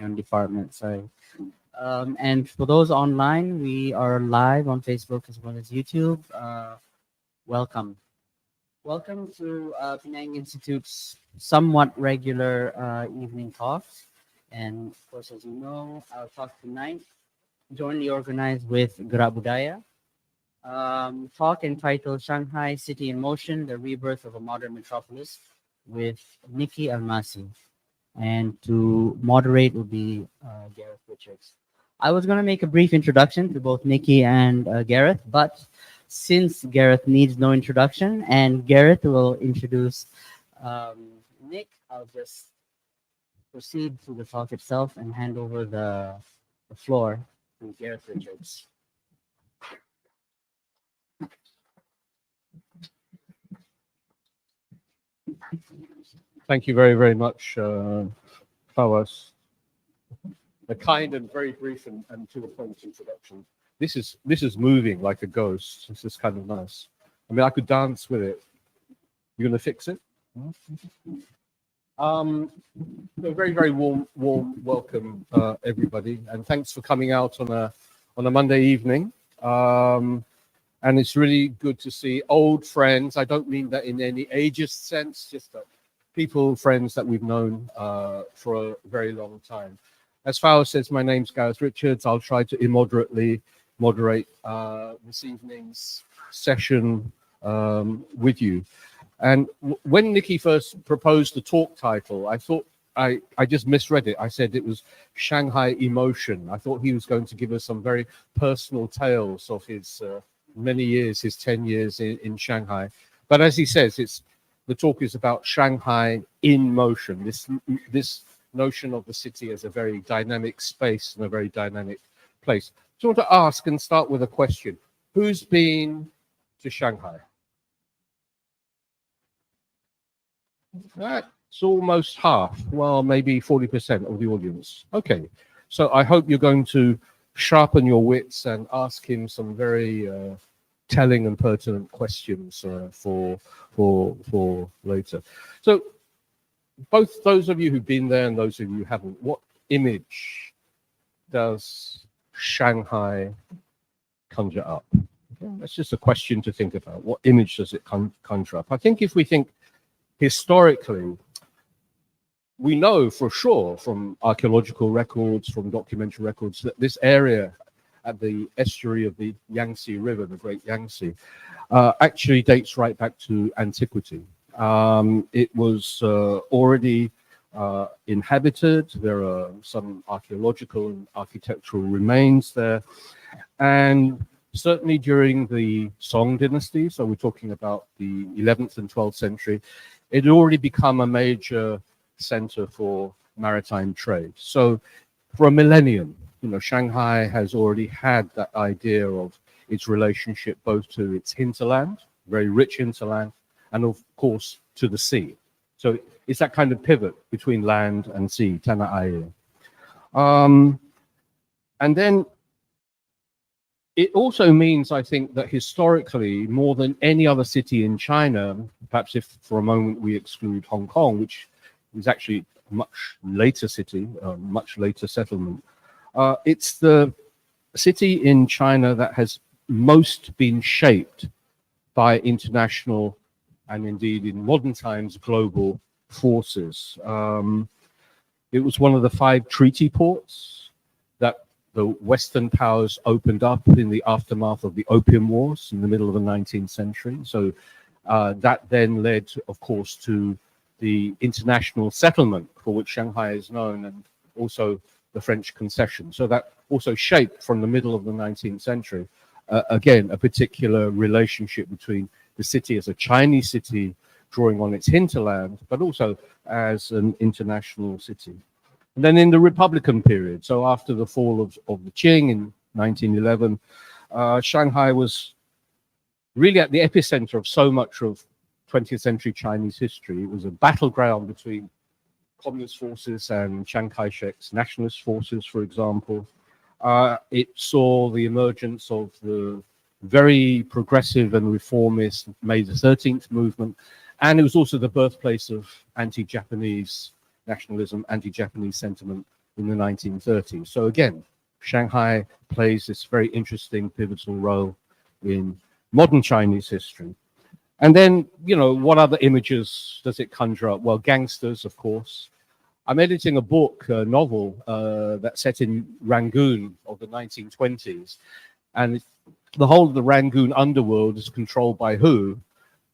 background department. Sorry. And for those online, we are live on Facebook as well as YouTube. Welcome. Welcome to Penang Institute's somewhat regular evening talks. And of course, as you know, our talk tonight, jointly organized with Gerak Budaya, talk entitled Shanghai City in Motion, the Rebirth of a Modern Metropolis with Nicky Almasy. And to moderate will be Gareth Richards. I was going to make a brief introduction to both Nicky and Gareth, but since Gareth needs no introduction and Gareth will introduce Nick, I'll just proceed to the talk itself and hand over the floor to Gareth Richards. Thank you very, very much, Fawaz. A kind and very brief and to the point introduction. This is moving like a ghost. This is kind of nice. I mean, I could dance with it. You gonna fix it? A very, very warm welcome, everybody, and thanks for coming out on a Monday evening. And it's really good to see old friends. I don't mean that in any ageist sense, just friends that we've known for a very long time. As Fowler says, my name's Gareth Richards. I'll try to immoderately moderate this evening's session with you. And when Nicky first proposed the talk title, I thought I just misread it. I said it was Shanghai Emotion. I thought he was going to give us some very personal tales of his many years, his 10 years in Shanghai. But as he says, the talk is about Shanghai in motion, this notion of the city as a very dynamic space and a very dynamic place. So I want to ask and start with a question. Who's been to Shanghai? That's almost half, well, maybe 40% of the audience. Okay, so I hope you're going to sharpen your wits and ask him some very telling and pertinent questions for later. So both those of you who've been there and those of you who haven't, what image does Shanghai conjure up? Okay, that's just a question to think about. What image does it conjure up? I think if we think historically, we know for sure from archaeological records, from documentary records, that this area at the estuary of the Yangtze River, the Great Yangtze, actually dates right back to antiquity. It was already inhabited. There are some archaeological and architectural remains there. And certainly during the Song dynasty, so we're talking about the 11th and 12th century, it had already become a major center for maritime trade. So for a millennium, Shanghai has already had that idea of its relationship both to its hinterland, very rich hinterland, and of course to the sea. So it's that kind of pivot between land and sea, tanah air. And then it also means, I think, that historically, more than any other city in China, perhaps if for a moment we exclude Hong Kong, which is actually a much later city, much later settlement, it's the city in China that has most been shaped by international and indeed in modern times global forces. It was one of the 5 treaty ports that the Western powers opened up in the aftermath of the Opium Wars in the middle of the 19th century. So that then led, of course, to the international settlement for which Shanghai is known, and also the French concession. So that also shaped from the middle of the 19th century, again, a particular relationship between the city as a Chinese city drawing on its hinterland, but also as an international city. And then in the Republican period, so after the fall of the Qing in 1911, Shanghai was really at the epicenter of so much of 20th century Chinese history. It was a battleground between communist forces and Chiang Kai-shek's nationalist forces, for example. It saw the emergence of the very progressive and reformist May the 13th movement, and it was also the birthplace of anti-Japanese nationalism, anti-Japanese sentiment in the 1930s. So again, Shanghai plays this very interesting pivotal role in modern Chinese history. And then, you know, what other images does it conjure up? Well, gangsters, of course. I'm editing a book, a novel, that's set in Rangoon of the 1920s. And the whole of the Rangoon underworld is controlled by who?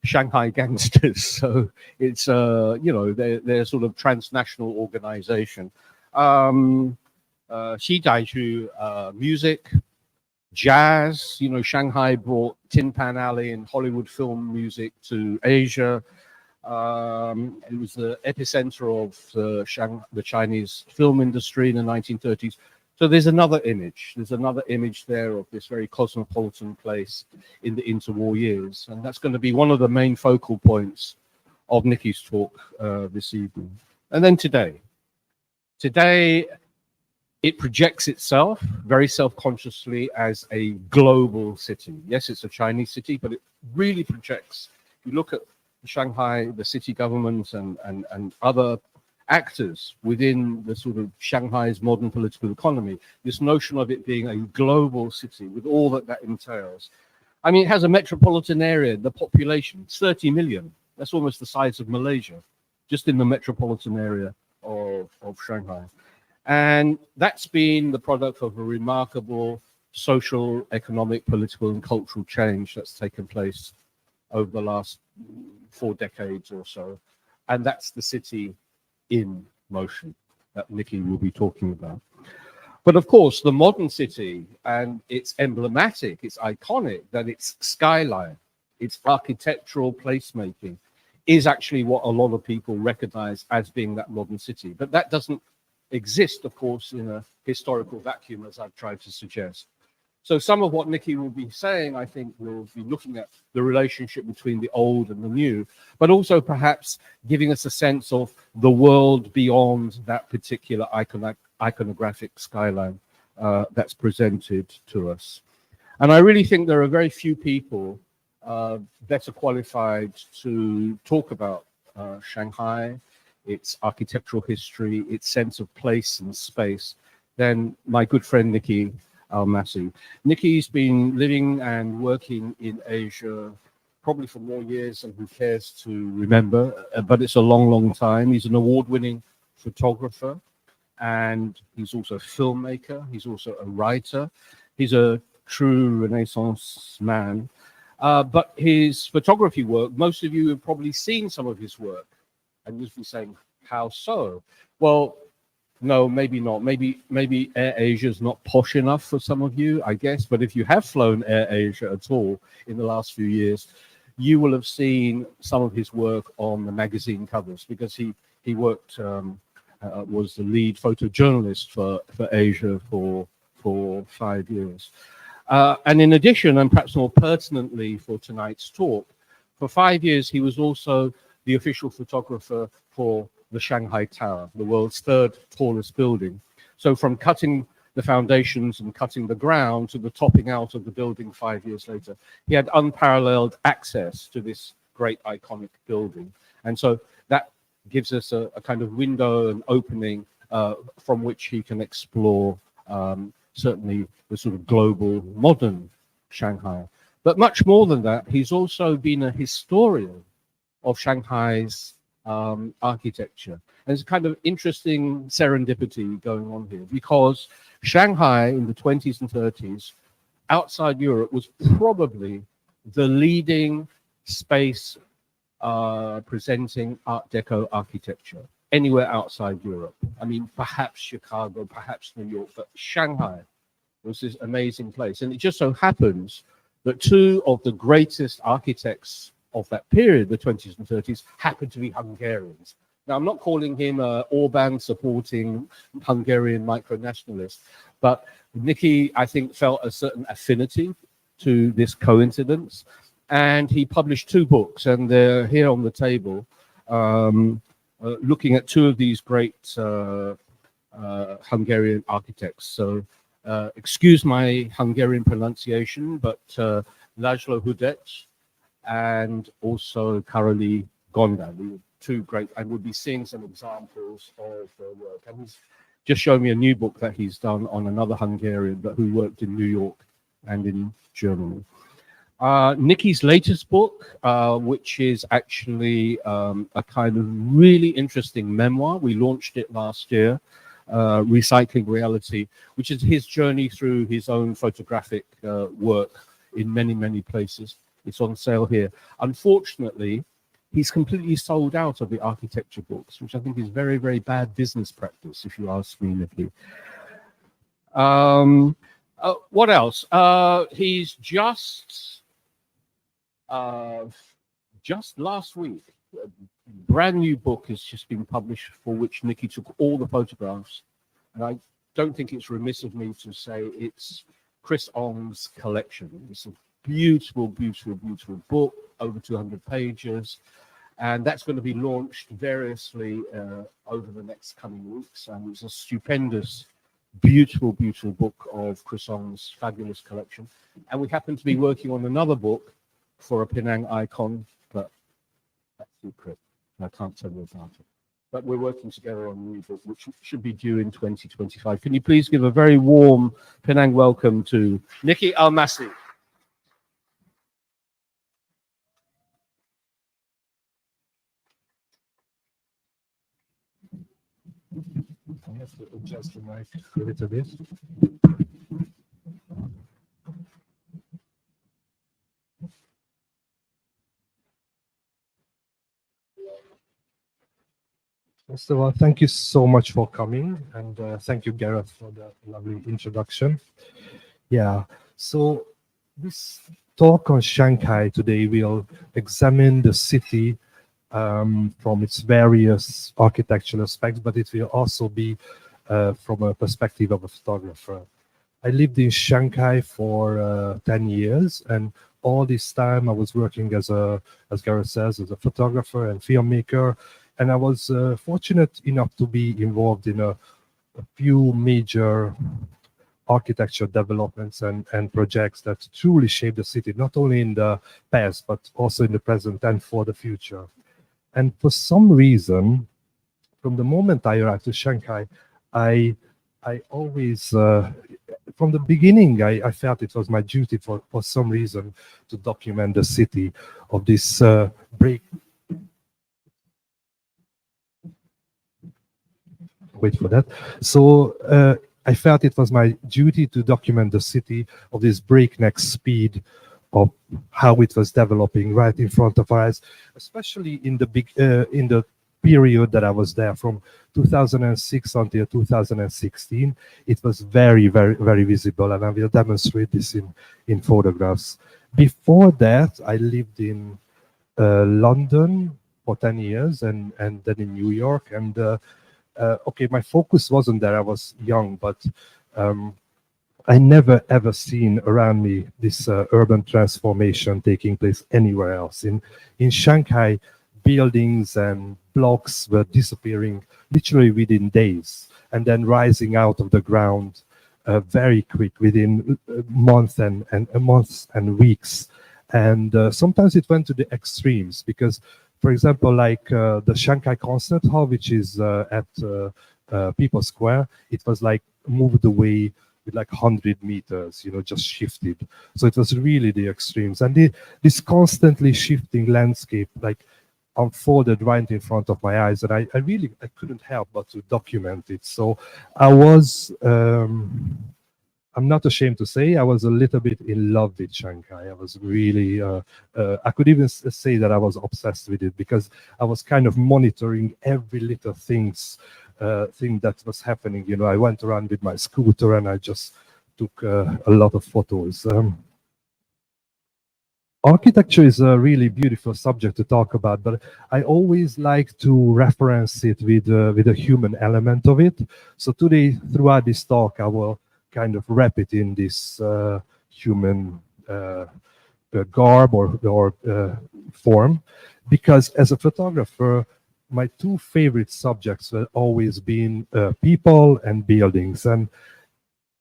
Shanghai gangsters. So it's, you know, they're sort of transnational organization. Music, jazz, you know, Shanghai brought Tin Pan Alley and Hollywood film music to Asia. It was the epicenter of the Chinese film industry in the 1930s. So there's another image. There's another image there of this very cosmopolitan place in the interwar years. And that's going to be one of the main focal points of Nicky's talk this evening. And then today. Today, it projects itself very self-consciously as a global city. Yes, it's a Chinese city, but it really projects. If you look at Shanghai, the city government and other actors within the sort of Shanghai's modern political economy, this notion of it being a global city with all that that entails. I mean, it has a metropolitan area, the population, 30 million. That's almost the size of Malaysia, just in the metropolitan area of Shanghai. And that's been the product of a remarkable social, economic, political, and cultural change that's taken place over the last 4 decades or so. And that's the city in motion that Nicky will be talking about. But of course, the modern city, and it's emblematic, it's iconic, that its skyline, its architectural placemaking, is actually what a lot of people recognize as being that modern city. But that doesn't exist, of course, in a historical vacuum, as I've tried to suggest. So some of what Nicky will be saying, I think, will be looking at the relationship between the old and the new, but also perhaps giving us a sense of the world beyond that particular iconographic skyline that's presented to us. And I really think there are very few people better qualified to talk about Shanghai, its architectural history, its sense of place and space, than my good friend Nicky Almasy. Nicky's been living and working in Asia probably for more years than who cares to remember, but it's a long, long time. He's an award-winning photographer, and he's also a filmmaker. He's also a writer. He's a true Renaissance man. But his photography work, most of you have probably seen some of his work, and you'll be saying, how so? Well, no, maybe not. Maybe Air Asia is not posh enough for some of you, I guess. But if you have flown Air Asia at all in the last few years, you will have seen some of his work on the magazine covers, because he worked, was the lead photojournalist for Asia for 5 years. And in addition, and perhaps more pertinently for tonight's talk, for 5 years, he was also the official photographer for the Shanghai Tower, the world's 3rd tallest building. So from cutting the foundations and cutting the ground to the topping out of the building 5 years later, he had unparalleled access to this great iconic building. And so that gives us a kind of window and opening from which he can explore certainly the sort of global modern Shanghai. But much more than that, he's also been a historian of Shanghai's architecture. And there's a kind of interesting serendipity going on here, because Shanghai in the 20s and 30s, outside Europe, was probably the leading space presenting Art Deco architecture anywhere outside Europe. I mean, perhaps Chicago, perhaps New York, but Shanghai was this amazing place. And it just so happens that 2 of the greatest architects of that period, the 20s and 30s, happened to be Hungarians. Now, I'm not calling him an Orban supporting Hungarian micronationalist, but Nicky, I think, felt a certain affinity to this coincidence. And he published 2 books, and they're here on the table, looking at 2 of these great Hungarian architects. So excuse my Hungarian pronunciation, but László Hudec and also Károly Gonda, the 2 great, and we'll be seeing some examples of their work. And he's just showed me a new book that he's done on another Hungarian, but who worked in New York and in Germany. Nicky's latest book, which is actually a kind of really interesting memoir. We launched it last year, Recycling Reality, which is his journey through his own photographic work in many, many places. It's on sale here. Unfortunately, he's completely sold out of the architecture books, which I think is very, very bad business practice, if you ask me, Nicky. What else? He's just last week, a brand new book has just been published for which Nicky took all the photographs. And I don't think it's remiss of me to say it's Chris Ong's collection. It's a beautiful, beautiful, beautiful book, over 200 pages. And that's going to be launched variously over the next coming weeks. And it's a stupendous, beautiful, beautiful book of Chris Ong's fabulous collection. And we happen to be working on another book for a Penang icon, but that's secret. I can't tell you about it. But we're working together on a new book, which should be due in 2025. Can you please give a very warm Penang welcome to Nicky Almasy? I have to adjust the mic a little bit. First of all, thank you so much for coming, and thank you, Gareth, for the lovely introduction. Yeah, so this talk on Shanghai today will examine the city from its various architectural aspects, but it will also be from a perspective of a photographer. I lived in Shanghai for 10 years, and all this time I was working as Gareth says, as a photographer and filmmaker. And I was fortunate enough to be involved in a few major architecture developments and projects that truly shaped the city, not only in the past, but also in the present and for the future. And for some reason, from the moment I arrived to Shanghai, I always, from the beginning, I felt it was my duty for some reason to document the city of this break. Wait for that. So I felt it was my duty to document the city of this breakneck speed of how it was developing right in front of our eyes, especially in the period that I was there from 2006 until 2016. It was very, very, very visible, and I will demonstrate this in photographs. Before that, I lived in London for 10 years and then in New York. And okay, my focus wasn't there. I was young, but I never ever seen around me this urban transformation taking place anywhere else. In Shanghai, buildings and blocks were disappearing literally within days and then rising out of the ground very quick within months and weeks. And sometimes it went to the extremes because, for example, like the Shanghai Concert Hall, which is at People Square, it was like moved away with like 100 meters, just shifted. So it was really the extremes. And this constantly shifting landscape like unfolded right in front of my eyes. And I couldn't help but to document it. So I was, I'm not ashamed to say, I was a little bit in love with Shanghai. I was really, I could even say that I was obsessed with it because I was kind of monitoring every little thing that was happening. I went around with my scooter and I just took a lot of photos. Architecture is a really beautiful subject to talk about, but I always like to reference it with a human element of it. So today, throughout this talk, I will kind of wrap it in this human garb or form, because as a photographer, my two favorite subjects have always been people and buildings. And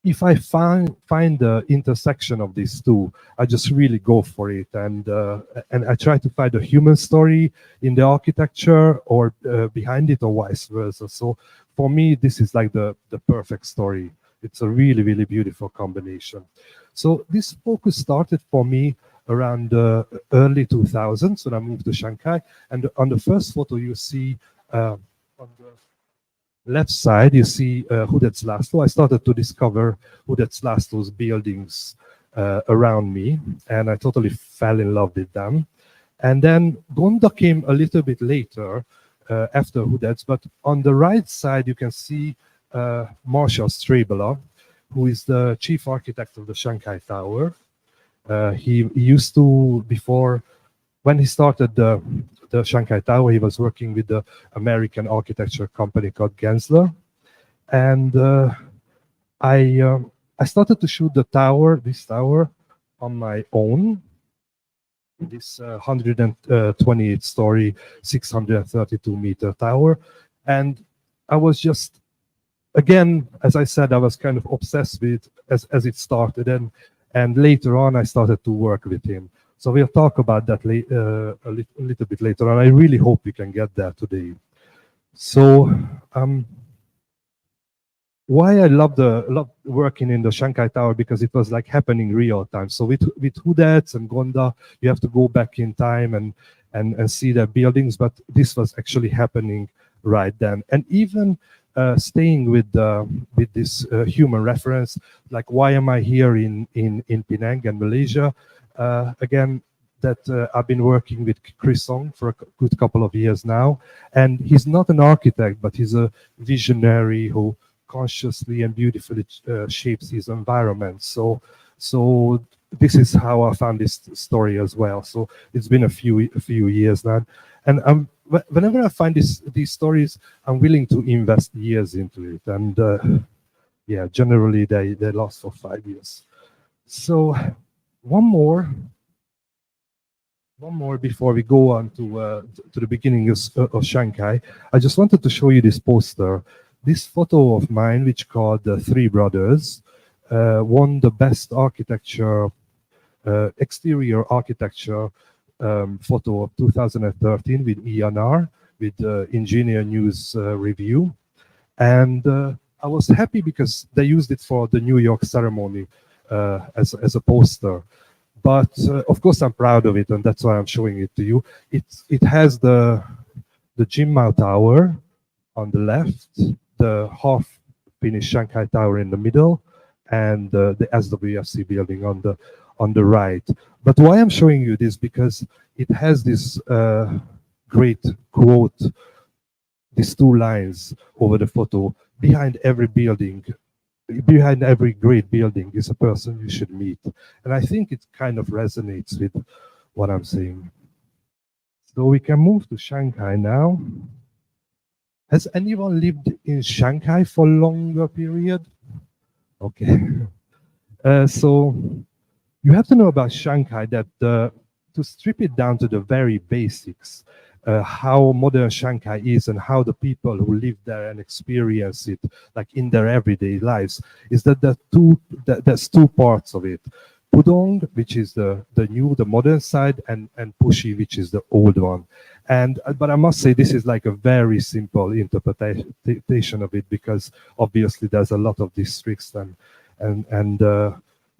if I find the intersection of these two, I just really go for it, and I try to find a human story in the architecture or behind it, or vice versa. So for me, this is like the perfect story. It's a really, really beautiful combination. So this focus started for me around early 2000s when I moved to Shanghai. And on the first photo you see on the left side, you see Hudec's László. I started to discover Hudec's László's buildings around me, and I totally fell in love with them. And then Gonda came a little bit later after Hudec's, but on the right side you can see Marshall Strabela, who is the chief architect of the Shanghai Tower. He used to, before, when he started the Shanghai Tower, he was working with the American architecture company called Gensler. And I started to shoot the tower, this tower, on my own. This 128-story, 632-meter tower. And I was just, again, as I said, I was kind of obsessed with it as it started. And later on, I started to work with him. So we'll talk about that a little bit later on. I really hope we can get there today. So why I loved working in the Shanghai Tower, because it was like happening real time. So with Hudec and Gonda, you have to go back in time and see their buildings, but this was actually happening right then. And even staying with this human reference, like why am I here in Penang and Malaysia? Again, that I've been working with Chris Song for a good couple of years now, and he's not an architect, but he's a visionary who consciously and beautifully shapes his environment. So this is how I found this story as well. So it's been a few years now, and whenever I find these stories, I'm willing to invest years into it. And yeah, generally they last for 5 years. So one more before we go on to the beginning of Shanghai. I just wanted to show you this poster. This photo of mine, which called The Three Brothers, won the best architecture, exterior architecture photo of 2013 with ENR, with Engineer News Review. And I was happy because they used it for the New York ceremony as a poster. But of course I'm proud of it, and that's why I'm showing it to you. It has the Jim Mao Tower on the left, the half-finished Shanghai Tower in the middle, and the SWFC building on the right. But why I'm showing you this, because it has this great quote, these two lines over the photo: behind every building, behind every great building is a person you should meet. And I think it kind of resonates with what I'm saying. So we can move to Shanghai now. Has anyone lived in Shanghai for a longer period? Okay. So you have to know about Shanghai that to strip it down to the very basics, how modern Shanghai is and how the people who live there and experience it, like in their everyday lives, is that there's two parts of it. Pudong, which is the modern side, and Puxi, which is the old one. But I must say this is like a very simple interpretation of it, because obviously there's a lot of districts and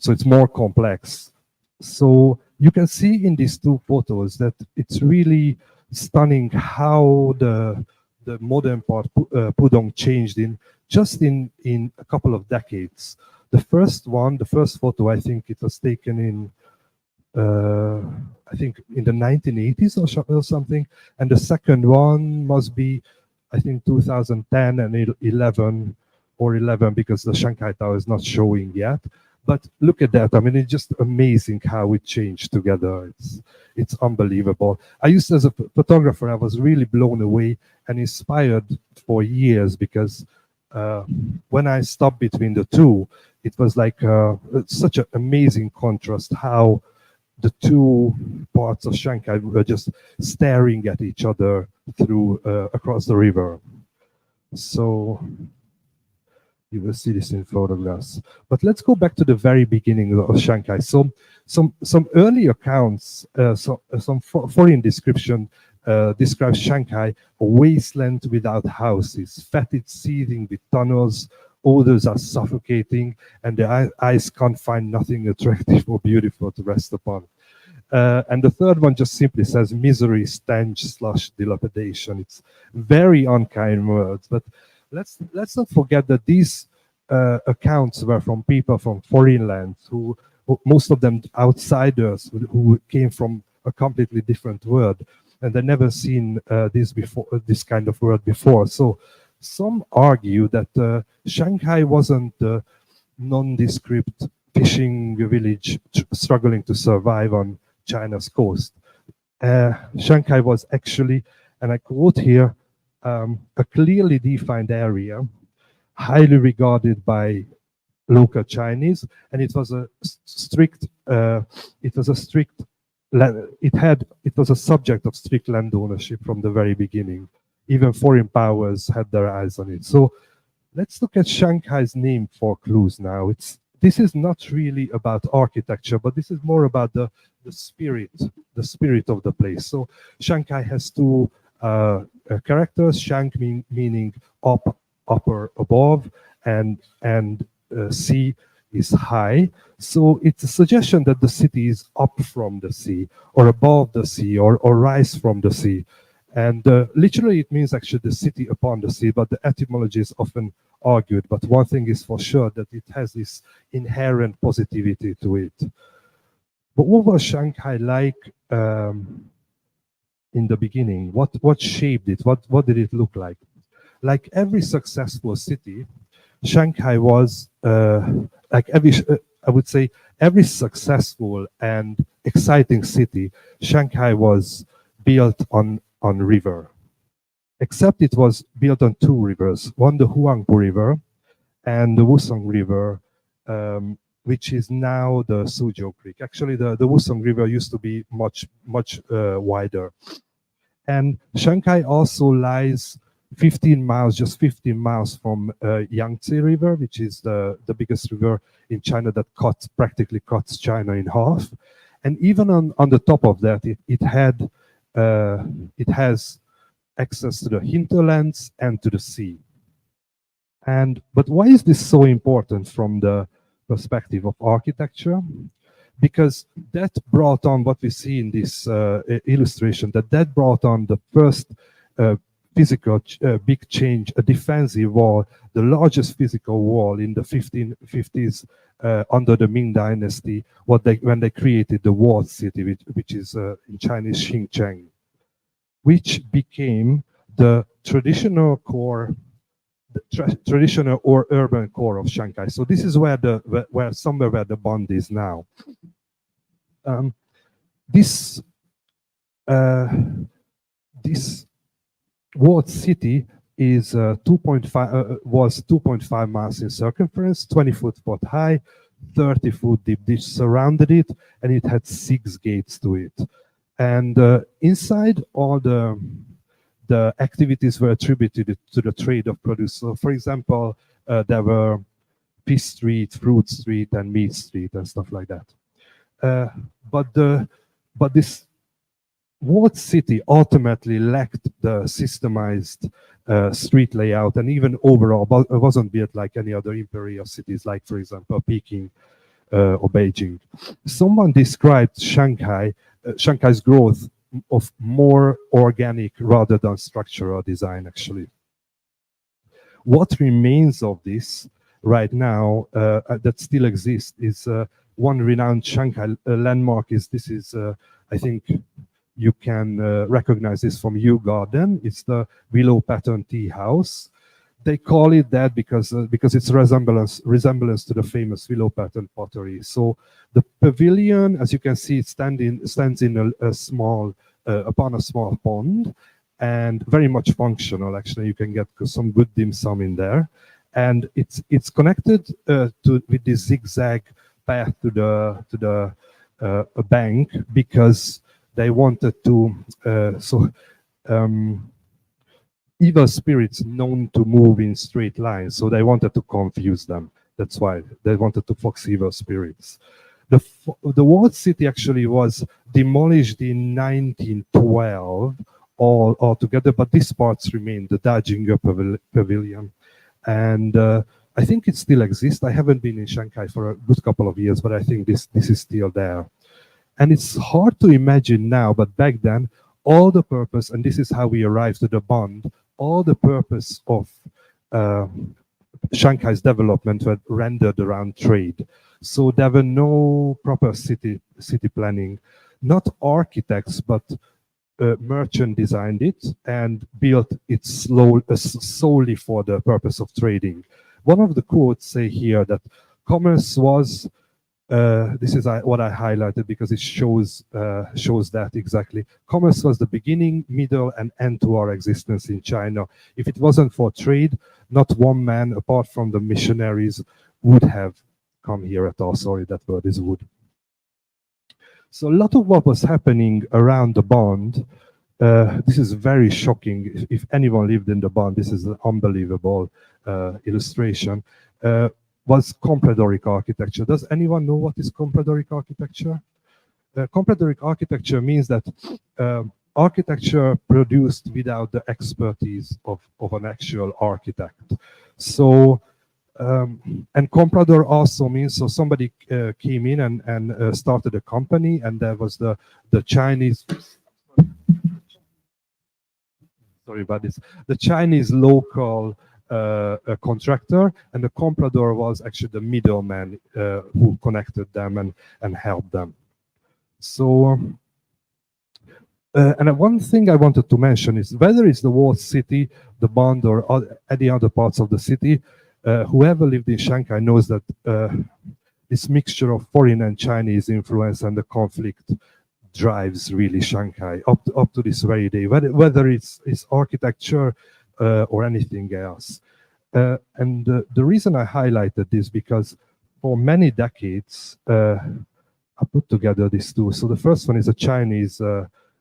so it's more complex. So you can see in these two photos that it's really stunning how the modern part Pudong changed in a couple of decades. The first photo, I think it was taken in I think in the 1980s or something, and the second one must be, I think, 2010 and 11 because the Shanghai Tower is not showing yet. But look at that. I mean, it's just amazing how it changed together. It's unbelievable. I used, as a photographer, I was really blown away and inspired for years, because when I stopped between the two, it was like such an amazing contrast how the two parts of Shanghai were just staring at each other through across the river. So You will see this in photographs. But let's go back to the very beginning of Shanghai. So some early accounts, some foreign description describes Shanghai a wasteland without houses, fetid seething with tunnels, odors are suffocating, and the eyes can't find nothing attractive or beautiful to rest upon. And the third one just simply says misery, stench, slush, dilapidation. It's very unkind words, but let's not forget that these accounts were from people from foreign lands, who most of them outsiders who came from a completely different world, and they never seen this kind of world before. So some argue that Shanghai wasn't a nondescript fishing village struggling to survive on China's coast. Shanghai was actually, and I quote here, a clearly defined area, highly regarded by local Chinese, and it was a subject of strict land ownership from the very beginning. Even foreign powers had their eyes on it. So let's look at Shanghai's name for clues now. This is not really about architecture, but this is more about the spirit of the place. So Shanghai has two characters, Shang meaning up, upper, above, and sea is high. So it's a suggestion that the city is up from the sea, or above the sea, or rise from the sea. And literally it means actually the city upon the sea, but the etymology is often argued. But one thing is for sure, that it has this inherent positivity to it. But what was Shanghai like in the beginning? What shaped it? What did it look like? Like every successful city, Shanghai was I would say every successful and exciting city, Shanghai was built on river. Except it was built on two rivers, one the Huangpu River and the Wusong River, which is now the Suzhou Creek. Actually, the Wusong River used to be much wider. And Shanghai also lies 15 miles, just 15 miles from Yangtze River, which is the biggest river in China that practically cuts China in half. And even on the top of that, it has access to the hinterlands and to the sea. But why is this so important from the perspective of architecture? Because that brought on what we see in this illustration, that brought on the first physical big change, a defensive wall, the largest physical wall in the 1550s under the Ming Dynasty, when they created the walled city, which is in Chinese Xinjiang, which became the traditional core, traditional or urban core of Shanghai. So this is where somewhere where the bond is now. This walled city is was 2.5 miles in circumference, 20 foot high, 30 foot deep. This surrounded it, and it had 6 gates to it. And inside, all the activities were attributed to the trade of produce. So, for example, there were fish street, fruit street, and meat street, and stuff like that. But this walled city ultimately lacked the systemized street layout, and even overall, but it wasn't built like any other imperial cities, like, for example, Peking or Beijing. Someone described Shanghai's growth of more organic rather than structural design, actually. What remains of this right now that still exists is one renowned Shanghai landmark. I think you can recognize this from Yew Garden. It's the willow pattern tea house. They call it that because it's resemblance to the famous willow pattern pottery. So the pavilion, as you can see, it stands in a small upon a small pond, and very much functional. Actually, you can get some good dim sum in there, and it's connected with this zigzag path to the bank, because they wanted to evil spirits known to move in straight lines, so they wanted to confuse them. That's why they wanted to focus evil spirits. The walled city actually was demolished in 1912 all together, but these parts remain, the Dajinger Pavilion. And I think it still exists. I haven't been in Shanghai for a good couple of years, but I think this is still there. And it's hard to imagine now, but back then, all the purpose, and this is how we arrived to the bond, all the purpose of Shanghai's development were rendered around trade. So there were no proper city planning. Not architects, but merchant designed it and built it solely for the purpose of trading. One of the quotes say here that commerce was, this is what I highlighted because it shows that exactly. Commerce was the beginning, middle, and end to our existence in China. If it wasn't for trade, not one man, apart from the missionaries, would have come here at all. Sorry, that word is wood. So a lot of what was happening around the bond, this is very shocking. If anyone lived in the bond, this is an unbelievable illustration. Was compradoric architecture. Does anyone know what is compradoric architecture? Compradoric architecture means that architecture produced without the expertise of an actual architect. So, and comprador also means, so somebody came in and started a company, and there was the Chinese, sorry about this, the Chinese local a contractor, and the comprador was actually the middleman who connected them and helped them. So, and one thing I wanted to mention is whether it's the walled city, the bond, or any other parts of the city, whoever lived in Shanghai knows that this mixture of foreign and Chinese influence and the conflict drives really Shanghai up to this very day, whether it's architecture, or anything else. And the reason I highlighted this because for many decades, I put together these two. So the first one is a Chinese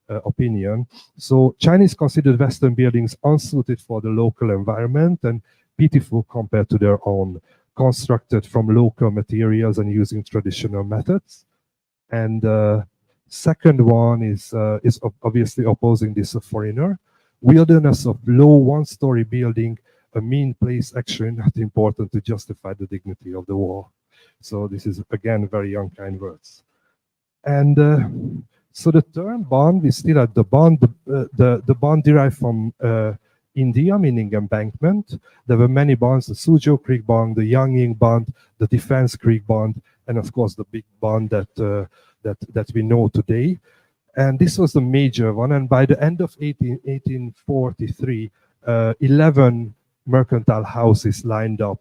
opinion. So Chinese considered Western buildings unsuited for the local environment and pitiful compared to their own, constructed from local materials and using traditional methods. And second one is obviously opposing this foreigner. Wilderness of low one-story building, a mean place, actually not important to justify the dignity of the wall. So this is, again, very unkind words. And so the term bond, we still at the bond. The bond derived from India, meaning embankment. There were many bonds, the Suzhou Creek bond, the Yangying bond, the Defense Creek bond, and of course the big bond that we know today. And this was the major one. And by the end of 1843, 11 mercantile houses lined up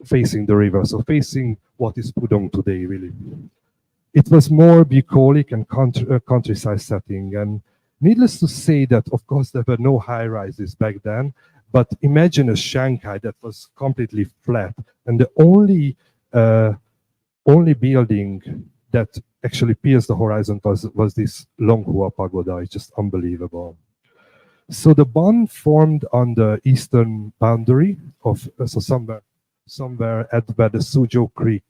facing the river, so facing what is Pudong today, really. It was more bucolic and countryside setting. And needless to say that, of course, there were no high-rises back then, but imagine a Shanghai that was completely flat. And the only building that actually pierced the horizon was this Longhua Pagoda. It's just unbelievable. So the bond formed on the eastern boundary of, so somewhere at where the Suzhou Creek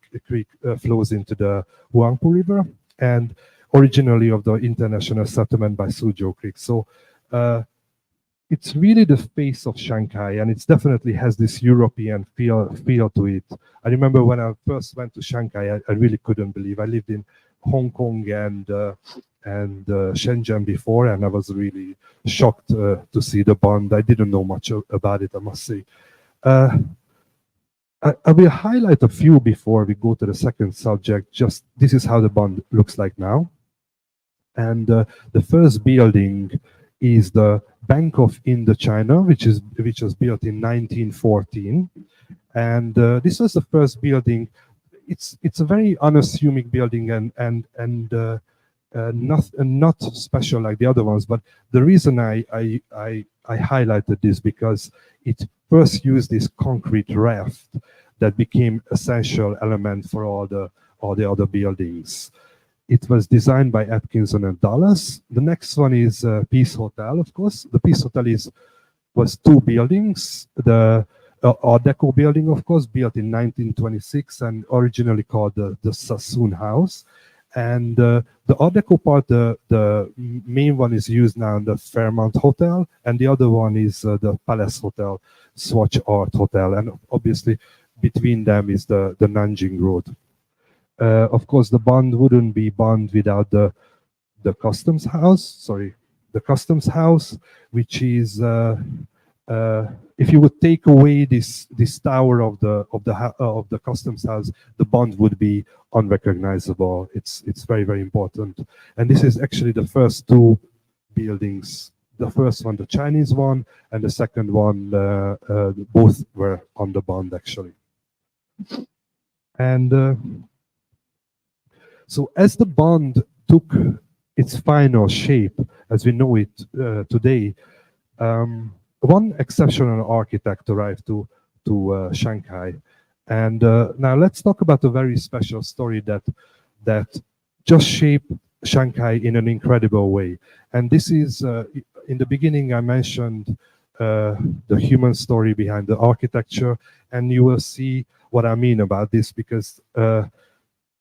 flows into the Huangpu River, and originally of the international settlement by Suzhou Creek. So it's really the face of Shanghai, and it definitely has this European feel to it. I remember when I first went to Shanghai, I really couldn't believe. I lived in Hong Kong and Shenzhen before, and I was really shocked to see the bond. I didn't know much about it, I must say. I will highlight a few before we go to the second subject. Just this is how the bond looks like now. And the first building is the Bank of Indochina, which was built in 1914. And this was the first building. It's a very unassuming building and not special like the other ones. But the reason I highlighted this because it first used this concrete raft that became essential element for all the other buildings. It was designed by Atkinson and Dulles. The next one is Peace Hotel, of course. The Peace Hotel was two buildings. The Art Deco building, of course, built in 1926 and originally called the Sassoon House. And the Art Deco part, the main one is used now in the Fairmont Hotel, and the other one is the Palace Hotel, Swatch Art Hotel. And obviously, between them is the Nanjing Road. Of course, the Bund wouldn't be Bund without the Customs House. Sorry, the Customs House, which is if you would take away this tower of the Customs House, the Bund would be unrecognizable. It's very, very important. And this is actually the first two buildings. The first one, the Chinese one, and the second one, both were on the Bund actually. And so as the Bund took its final shape, as we know it today, one exceptional architect arrived to Shanghai. And now let's talk about a very special story that just shaped Shanghai in an incredible way. And this is, in the beginning, I mentioned the human story behind the architecture, and you will see what I mean about this, because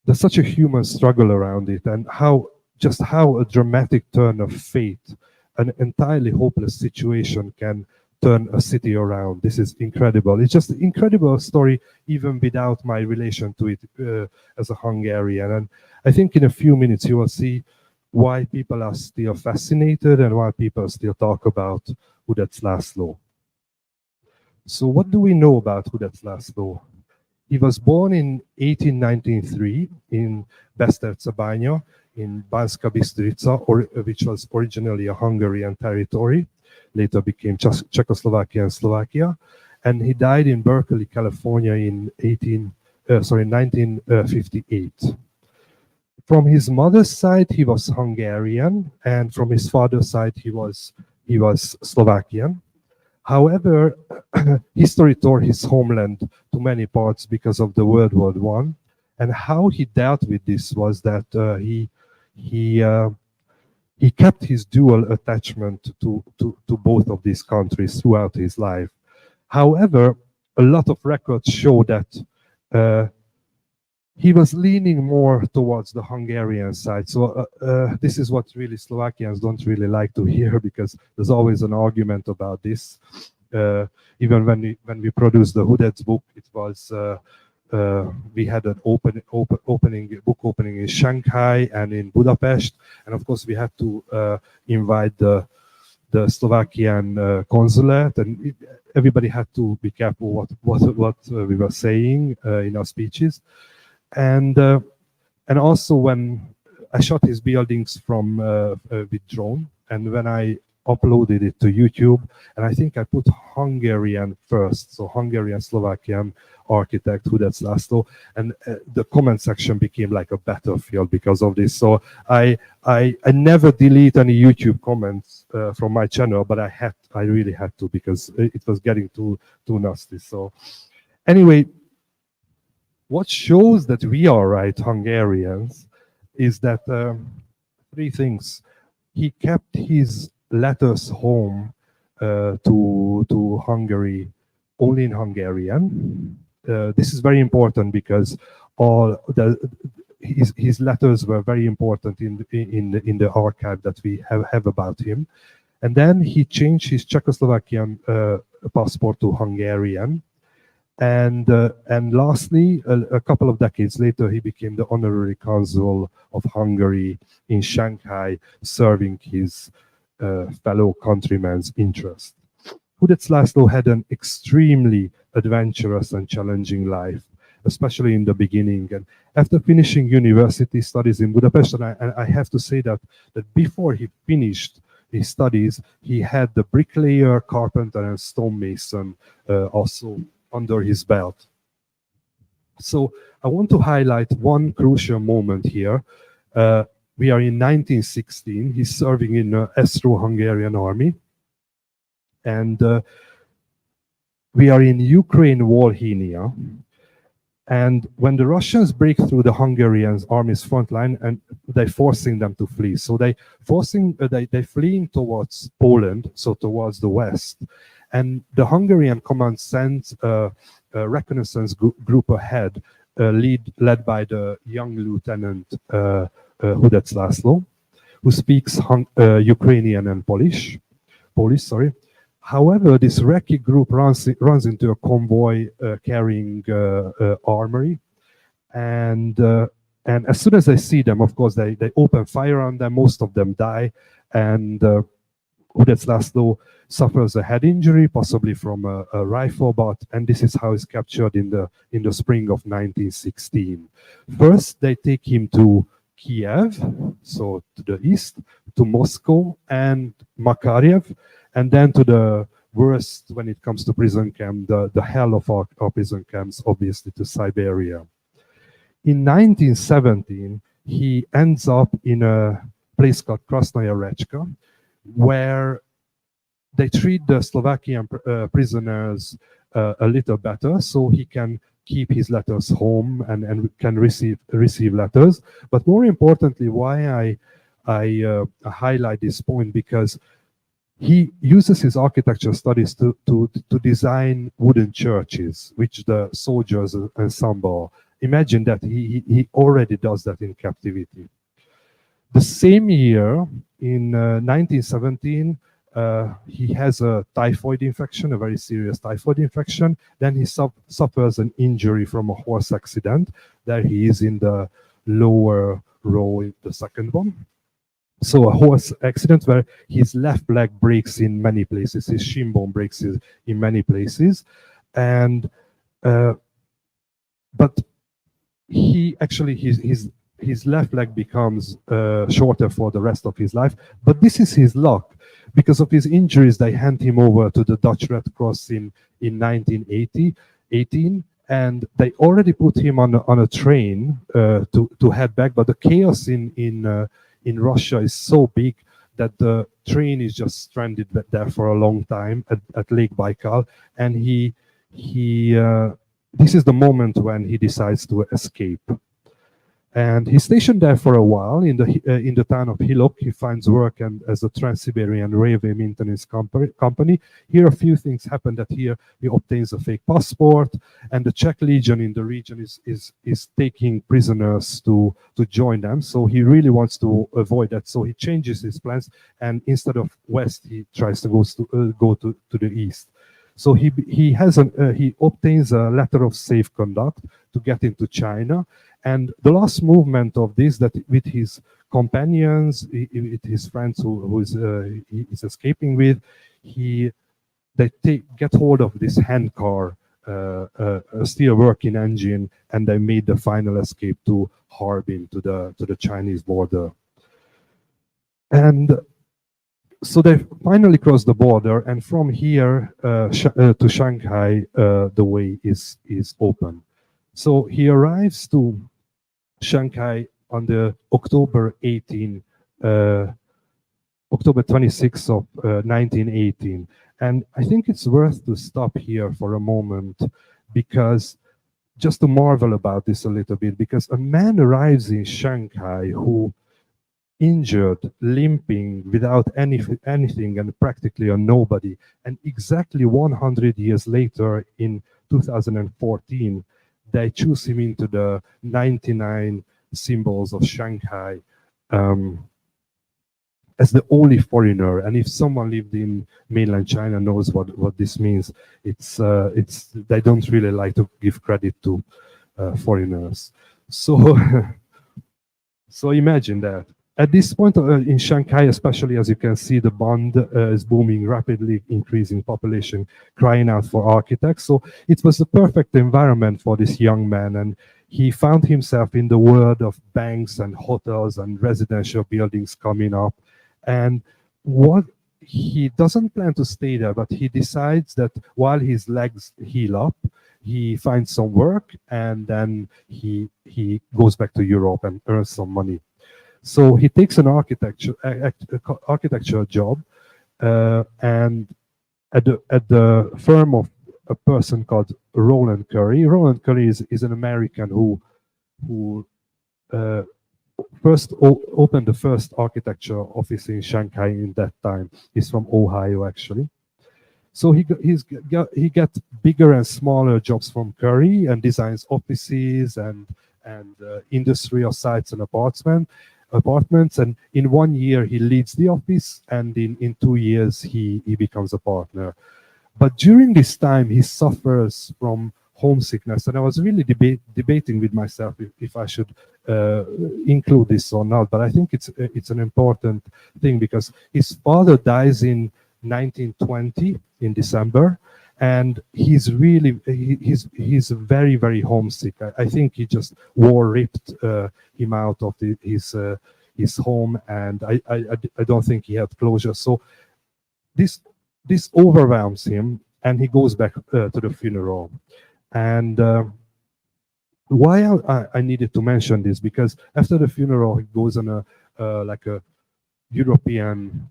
there's such a human struggle around it, and how a dramatic turn of fate, an entirely hopeless situation, can turn a city around. This is incredible. It's just an incredible story, even without my relation to it as a Hungarian. And I think in a few minutes you will see why people are still fascinated and why people still talk about Hudec László. So what do we know about Hudec László? He was born in 1893 in Besztercebánya in Banska Bystrica, which was originally a Hungarian territory, later became Czechoslovakia and Slovakia. And he died in Berkeley, California in 1958. From his mother's side, he was Hungarian, and from his father's side, he was Slovakian. However, history tore his homeland to many parts because of the World War I, and how he dealt with this was that he kept his dual attachment to both of these countries throughout his life. However, a lot of records show that he was leaning more towards the Hungarian side. So this is what really Slovakians don't really like to hear, because there's always an argument about this. Even when we produced the Hudec book, it was we had an book opening in Shanghai and in Budapest, and of course we had to invite the Slovakian consulate, and everybody had to be careful what we were saying in our speeches. And also when I shot his buildings from with drone, and when I uploaded it to YouTube, and I think I put Hungarian first, so Hungarian-Slovakian architect Hudec László, and the comment section became like a battlefield because of this. So I never delete any YouTube comments from my channel, but I really had to, because it was getting too nasty. So anyway, what shows that we are right Hungarians is that three things. He kept his letters home to Hungary only in Hungarian. This is very important because his letters were very important in the archive that we have about him. And then he changed his Czechoslovakian passport to Hungarian. And lastly, a couple of decades later, he became the honorary consul of Hungary in Shanghai, serving his fellow countrymen's interest. Hudec László had an extremely adventurous and challenging life, especially in the beginning. And after finishing university studies in Budapest, and I have to say that before he finished his studies, he had the bricklayer, carpenter, and stonemason also under his belt. So I want to highlight one crucial moment here. We are in 1916. He's serving in the Austro-Hungarian army. And we are in Ukraine, Volhynia. And when the Russians break through the Hungarian army's front line, and they're forcing them to flee, so they're fleeing towards Poland, so towards the west. And the Hungarian command sends a reconnaissance group ahead, led by the young lieutenant Hudec László, who speaks Ukrainian and Polish. Sorry. However, this wrecky group runs into a convoy carrying armory, and as soon as they see them, of course, they open fire on them. Most of them die, and Hudec László suffers a head injury, possibly from a rifle butt, and this is how he's captured in the spring of 1916. First, they take him to Kiev, so to the east, to Moscow and Makaryev, and then to the worst when it comes to prison camp, the hell of our prison camps, obviously, to Siberia. In 1917, he ends up in a place called Krasnaya Rechka, where they treat the Slovakian prisoners a little better, so he can keep his letters home and can receive letters. But more importantly, why I highlight this point, because he uses his architecture studies to design wooden churches, which the soldiers assemble. Imagine that he already does that in captivity. The same year, in 1917, he has a typhoid infection, a very serious typhoid infection. Then he suffers an injury from a horse accident. There he is in the lower row, in the second one. So a horse accident where his left leg breaks in many places, his shin bone breaks in many places, and but he actually his left leg becomes shorter for the rest of his life. But this is his luck. Because of his injuries, they hand him over to the Dutch Red Cross in 1918, and they already put him on a train to head back. But the chaos in Russia is so big that the train is just stranded there for a long time at Lake Baikal, and this is the moment when he decides to escape. And he's stationed there for a while in the town of Hilok. He finds work as a Trans-Siberian railway maintenance company. Here a few things happen. That here he obtains a fake passport, and the Czech Legion in the region is taking prisoners to join them. So he really wants to avoid that. So he changes his plans, and instead of west, he tries to go to the east. So he obtains a letter of safe conduct to get into China. And the last movement of this, that with his companions, with his friends who he is escaping with, they get hold of this handcar, a steel working engine, and they made the final escape to Harbin, to the Chinese border. And so they finally cross the border, and from here to Shanghai, the way is open. So he arrives to Shanghai on the October 26th of 1918. And I think it's worth to stop here for a moment, because just to marvel about this a little bit, because a man arrives in Shanghai who injured, limping, without anything, and practically a nobody. And exactly 100 years later, in 2014, they choose him into the 99 symbols of Shanghai as the only foreigner. And if someone lived in mainland China knows what this means, it's they don't really like to give credit to foreigners. So so imagine that. At this point in Shanghai, especially, as you can see, the Bund is booming, rapidly increasing population, crying out for architects. So it was the perfect environment for this young man, and he found himself in the world of banks and hotels and residential buildings coming up. And what he doesn't plan to stay there, but he decides that while his legs heal up, he finds some work, and then he goes back to Europe and earns some money. So he takes an architectural job, and at the firm of a person called Roland Curry. Roland Curry is an American who first opened the first architecture office in Shanghai in that time. He's from Ohio, actually. So he gets bigger and smaller jobs from Curry and designs offices and industrial sites and apartments. And in 1 year he leads the office, and in 2 years he becomes a partner. But during this time he suffers from homesickness, and I was really debating with myself if I should include this or not. But I think it's an important thing, because his father dies in 1920 in December, and he's very, very homesick. I think he just war ripped him out of his home, and I don't think he had closure. So this overwhelms him, and he goes back to the funeral. And why I needed to mention this, because after the funeral he goes on a European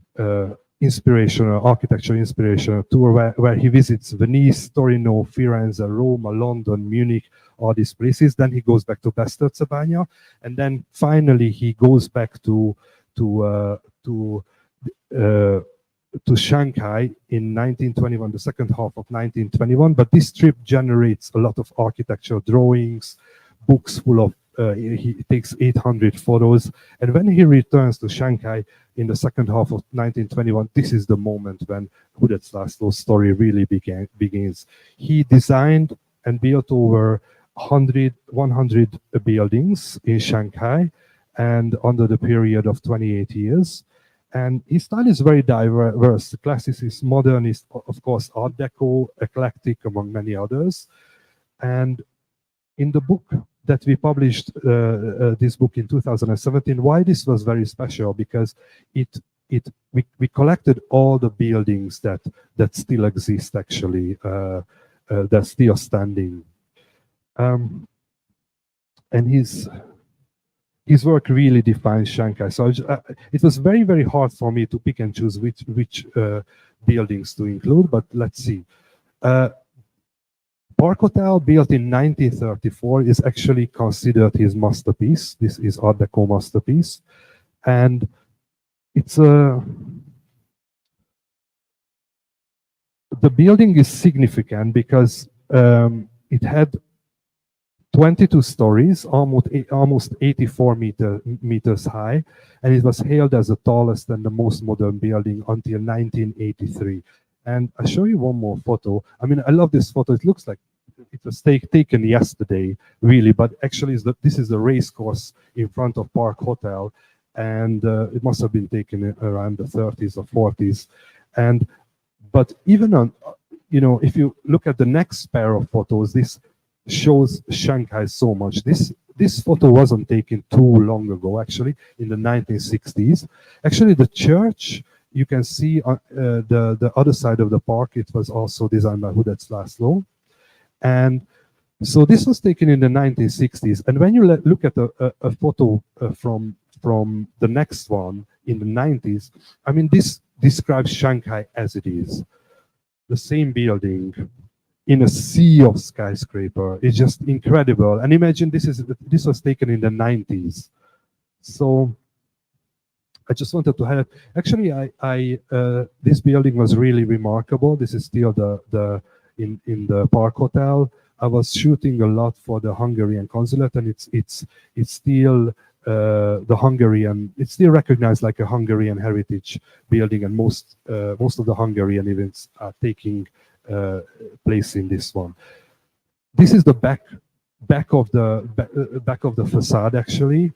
architecture inspirational tour where he visits Venice, Torino, Firenze, Rome, London, Munich, all these places. Then he goes back to Besztercebánya, and then finally he goes back to Shanghai in 1921, the second half of 1921. But this trip generates a lot of architectural drawings, books full of, he takes 800 photos. And when he returns to Shanghai in the second half of 1921, this is the moment when Hudec László's story really begins. He designed and built over 100 buildings in Shanghai, and under the period of 28 years. And his style is very diverse. Classicist, modernist, of course, Art Deco, eclectic, among many others. And in the book that we published, this book in 2017, why this was very special? Because we collected all the buildings that still exist, actually, that's still standing. And his work really defines Shanghai. So it was very, very hard for me to pick and choose which buildings to include, but let's see. Park Hotel, built in 1934, is actually considered his masterpiece. This is Art Deco masterpiece. And it's the building is significant because it had 22 stories, almost 84 meters high, and it was hailed as the tallest and the most modern building until 1983. And I'll show you one more photo. I mean, I love this photo. It looks like it was taken yesterday, really, but actually this is the race course in front of Park Hotel, and it must have been taken around the 30s or 40s. But even on, if you look at the next pair of photos, this shows Shanghai so much. This photo wasn't taken too long ago, actually, in the 1960s. Actually, the church, you can see on the other side of the park, it was also designed by Hudec László. And so this was taken in the 1960s. And when you look at a photo from the next one in the 90s, I mean, this describes Shanghai as it is. The same building in a sea of skyscraper. It's just incredible. And imagine this was taken in the 90s. So I just wanted to highlight. Actually, this building was really remarkable. This is still in the Park Hotel. I was shooting a lot for the Hungarian consulate, and it's still it's still recognized like a Hungarian heritage building, and most of the Hungarian events are taking place in this one. This is the back of the facade, actually.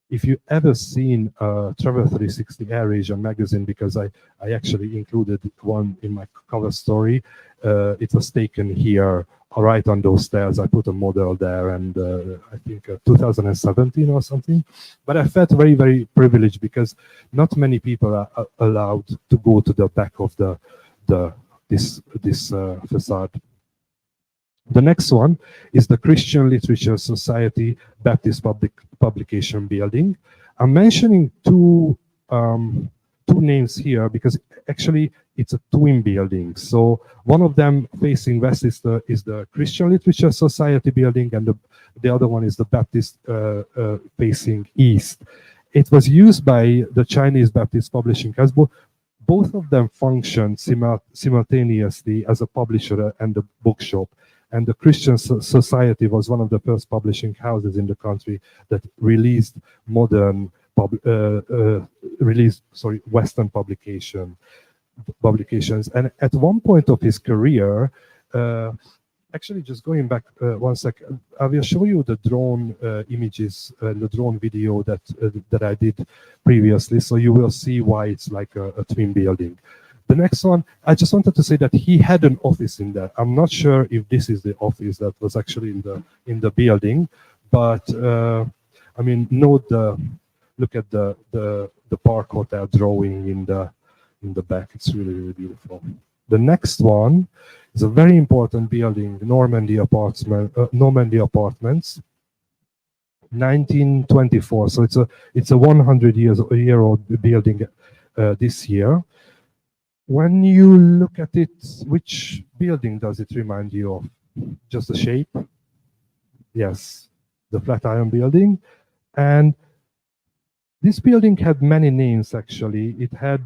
If you ever seen Travel 360 AirAsia magazine, because I actually included one in my cover story, it was taken here, right on those stairs. I put a model there, and I think 2017 or something. But I felt very, very privileged because not many people are allowed to go to the back of this facade. The next one is the Christian Literature Society Baptist Publication Building. I'm mentioning two names here because actually it's a twin building. So one of them facing west is the Christian Literature Society building, and the other one is the Baptist facing east. It was used by the Chinese Baptist Publishing House. Both of them functioned simultaneously as a publisher and a bookshop. And the Christian Society was one of the first publishing houses in the country that released Western publications. And at one point of his career, actually, just going back 1 second, I will show you the drone images, the drone video that I did previously, so you will see why it's like a twin building. The next one, I just wanted to say that he had an office in there. I'm not sure if this is the office that was actually in the building, but I mean, look at the Park Hotel drawing in the back. It's really, really beautiful. The next one is a very important building, Normandy Apartments, 1924. So it's a 100-year-old building this year. When you look at it, which building does it remind you of? Just the shape? Yes, the Flatiron Building. And this building had many names actually. It had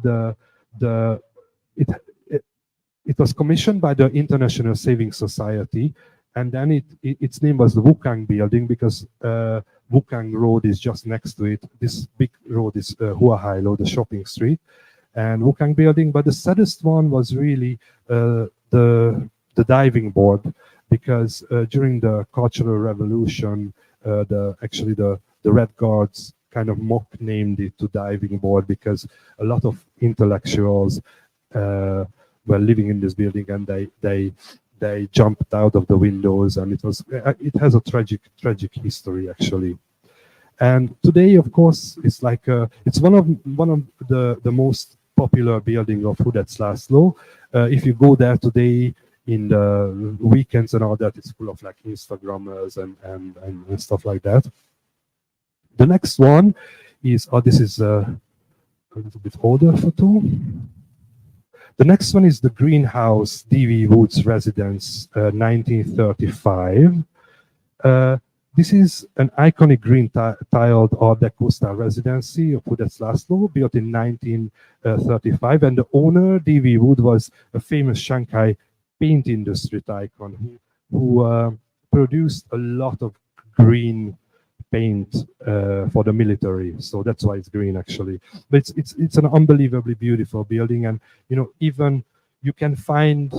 it was commissioned by the International Saving Society, and then its name was the Wukang Building because Wukang Road is just next to it. This big road is Huahailo, the shopping street, and Wukang Building. But the saddest one was really the diving board, because during the Cultural Revolution, the Red Guards kind of mock named it to diving board because a lot of intellectuals were living in this building, and they jumped out of the windows, and it has a tragic history actually. And today, of course, it's like it's one of the most popular building of Hudec László. If you go there today in the weekends and all that, it's full of like Instagrammers and stuff like that. The next one is, this is a little bit older photo. The next one is the Greenhouse D.V. Woods Residence, 1935. This is an iconic green tiled Art Deco style residency of Hudec László, built in 1935. And the owner, D.V. Wood, was a famous Shanghai paint industry tycoon who produced a lot of green paint for the military, so that's why it's green actually. But it's an unbelievably beautiful building, and even you can find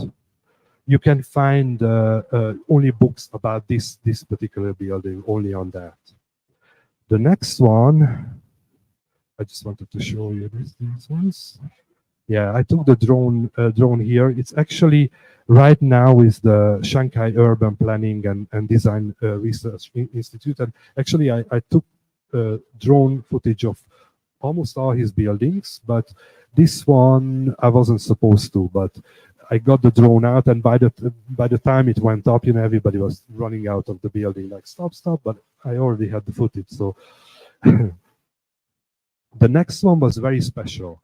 only books about this particular building only on that. The next one, I just wanted to show you these ones. Yeah, I took the drone here. It's actually right now is the Shanghai Urban Planning and Design Research Institute. And actually, I took drone footage of almost all his buildings, but this one I wasn't supposed to. But I got the drone out, and by the time it went up, everybody was running out of the building, like stop. But I already had the footage, so. The next one was very special.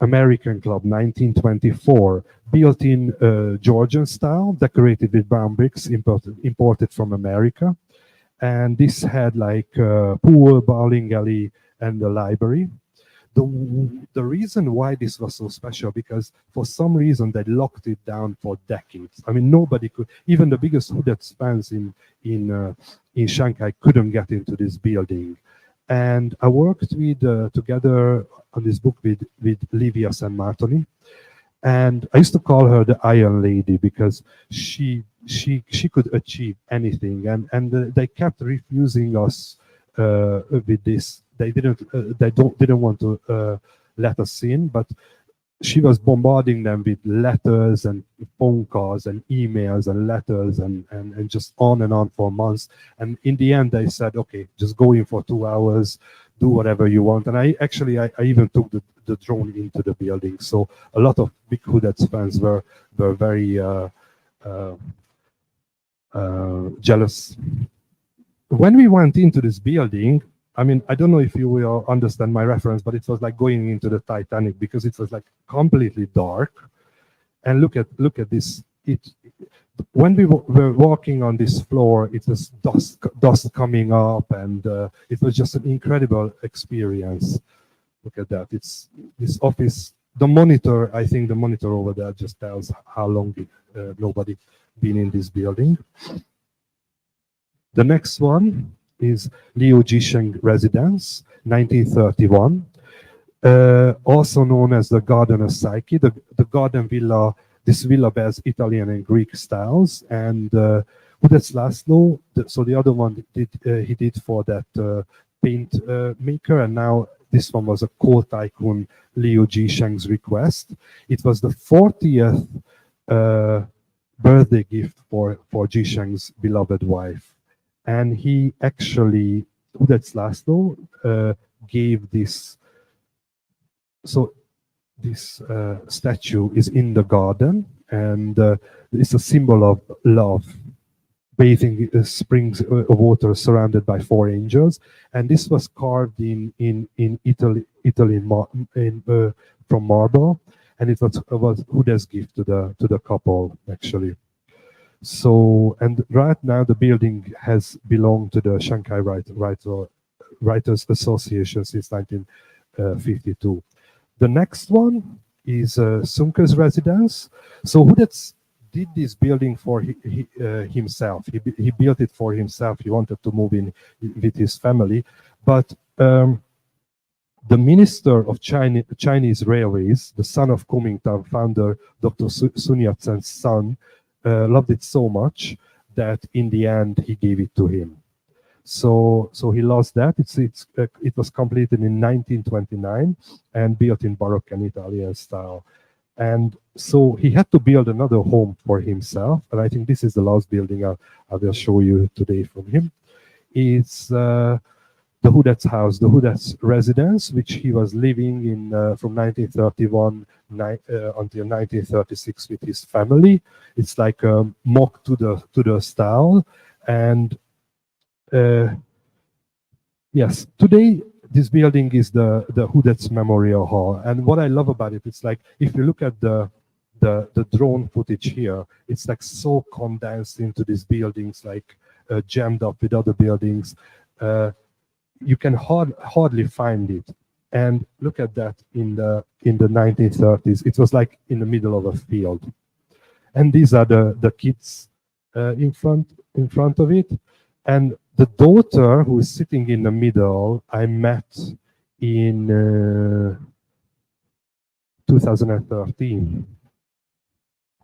American Club, 1924, built in Georgian style, decorated with brown bricks imported from America. And this had like pool, bowling alley, and the library. The reason why this was so special, because for some reason they locked it down for decades. I mean, nobody could, even the biggest Hudec fans in Shanghai couldn't get into this building. And I worked together on this book with Livia San Martoni, and I used to call her the Iron Lady because she could achieve anything, and they kept refusing us with this. They didn't want to let us in, but she was bombarding them with letters and phone calls and emails and letters and just on and on for months. And in the end, they said, okay, just go in for 2 hours, do whatever you want. And I even took the drone into the building. So a lot of big Hudec fans were very jealous. When we went into this building, I mean, I don't know if you will understand my reference, but it was like going into the Titanic because it was like completely dark. And look at this. When we were walking on this floor, it was dust coming up, and it was just an incredible experience. Look at that. It's this office. The monitor, I think the monitor over there just tells how long nobody been in this building. The next one is Liu Jisheng Residence, 1931. Also known as the Garden of Psyche. The garden villa, this villa bears Italian and Greek styles. And Hudec László, so the other one he did for that paint maker, and now this one was a coal tycoon Liu Jisheng's request. It was the 40th birthday gift for Jisheng's beloved wife. And he actually, Hudec László, gave this. So this statue is in the garden, and it's a symbol of love, bathing springs of water surrounded by 4 angels. And this was carved in Italy from marble, and it was Hudec's gift to the couple actually. So, and right now the building has belonged to the Shanghai Writers Association since 1952. The next one is Sunker's residence. So Hudec did this building for himself. He built it for himself. He wanted to move in with his family, but the minister of Chinese Railways, the son of Kuomintang founder Dr. Sun Yat-sen's son, loved it so much that in the end he gave it to him. So he lost that. It was completed in 1929 and built in Baroque and Italian style. And so he had to build another home for himself. And I think this is the last building I will show you today from him. It's the Hudec house, the Hudec residence, which he was living in from 1931 until 1936 with his family. It's like a mock to the style. And yes, today this building is the Hudec Memorial Hall. And what I love about it, it's like if you look at the drone footage here, it's like so condensed into these buildings, like jammed up with other buildings. You can hardly find it. And look at that in the 1930s. It was like in the middle of a field. And these are the kids in front of it. And the daughter who is sitting in the middle, I met in 2013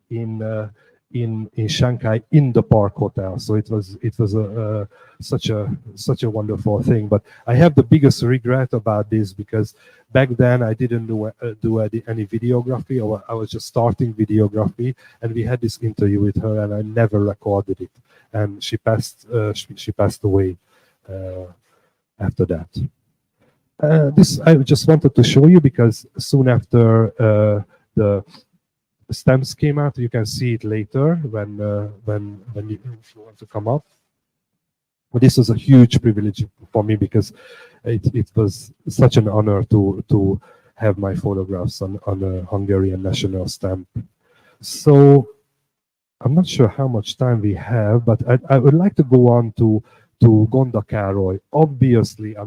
in Shanghai in the Park Hotel. So it was such a wonderful thing. But I have the biggest regret about this because back then I didn't do any videography, or I was just starting videography, and we had this interview with her, and I never recorded it. And she passed away after that. This I just wanted to show you because soon after the stamps came out, you can see it later when you want to come up. But this was a huge privilege for me because it was such an honor to have my photographs on a Hungarian national stamp. So I'm not sure how much time we have, but I would like to go on to Gonda Károly. Obviously, I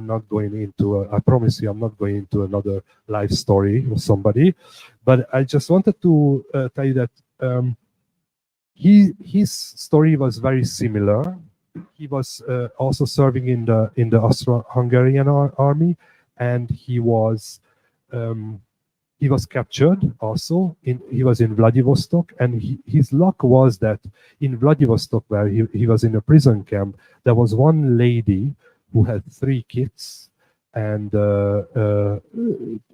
promise you, I'm not going into another life story of somebody, but I just wanted to tell you that his story was very similar. He was also serving in the Austro-Hungarian army, and he was captured also. He was in Vladivostok, and his luck was that in Vladivostok, where he was in a prison camp, there was one lady who had 3 kids and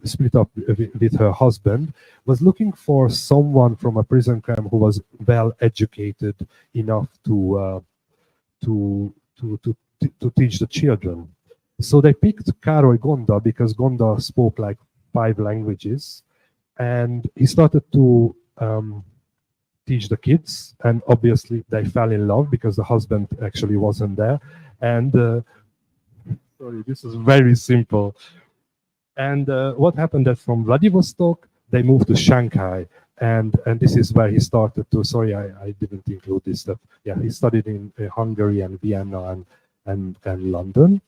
split up with her husband, was looking for someone from a prison camp who was well educated enough to teach the children. So they picked Károly Gonda because Gonda spoke like 5 languages, and he started to teach the kids, and obviously they fell in love because the husband actually wasn't there. And Sorry, this is very simple. And what happened that from Vladivostok, they moved to Shanghai. And this is where he started to, sorry, I didn't include this stuff. Yeah, he studied in Hungary and Vienna and London.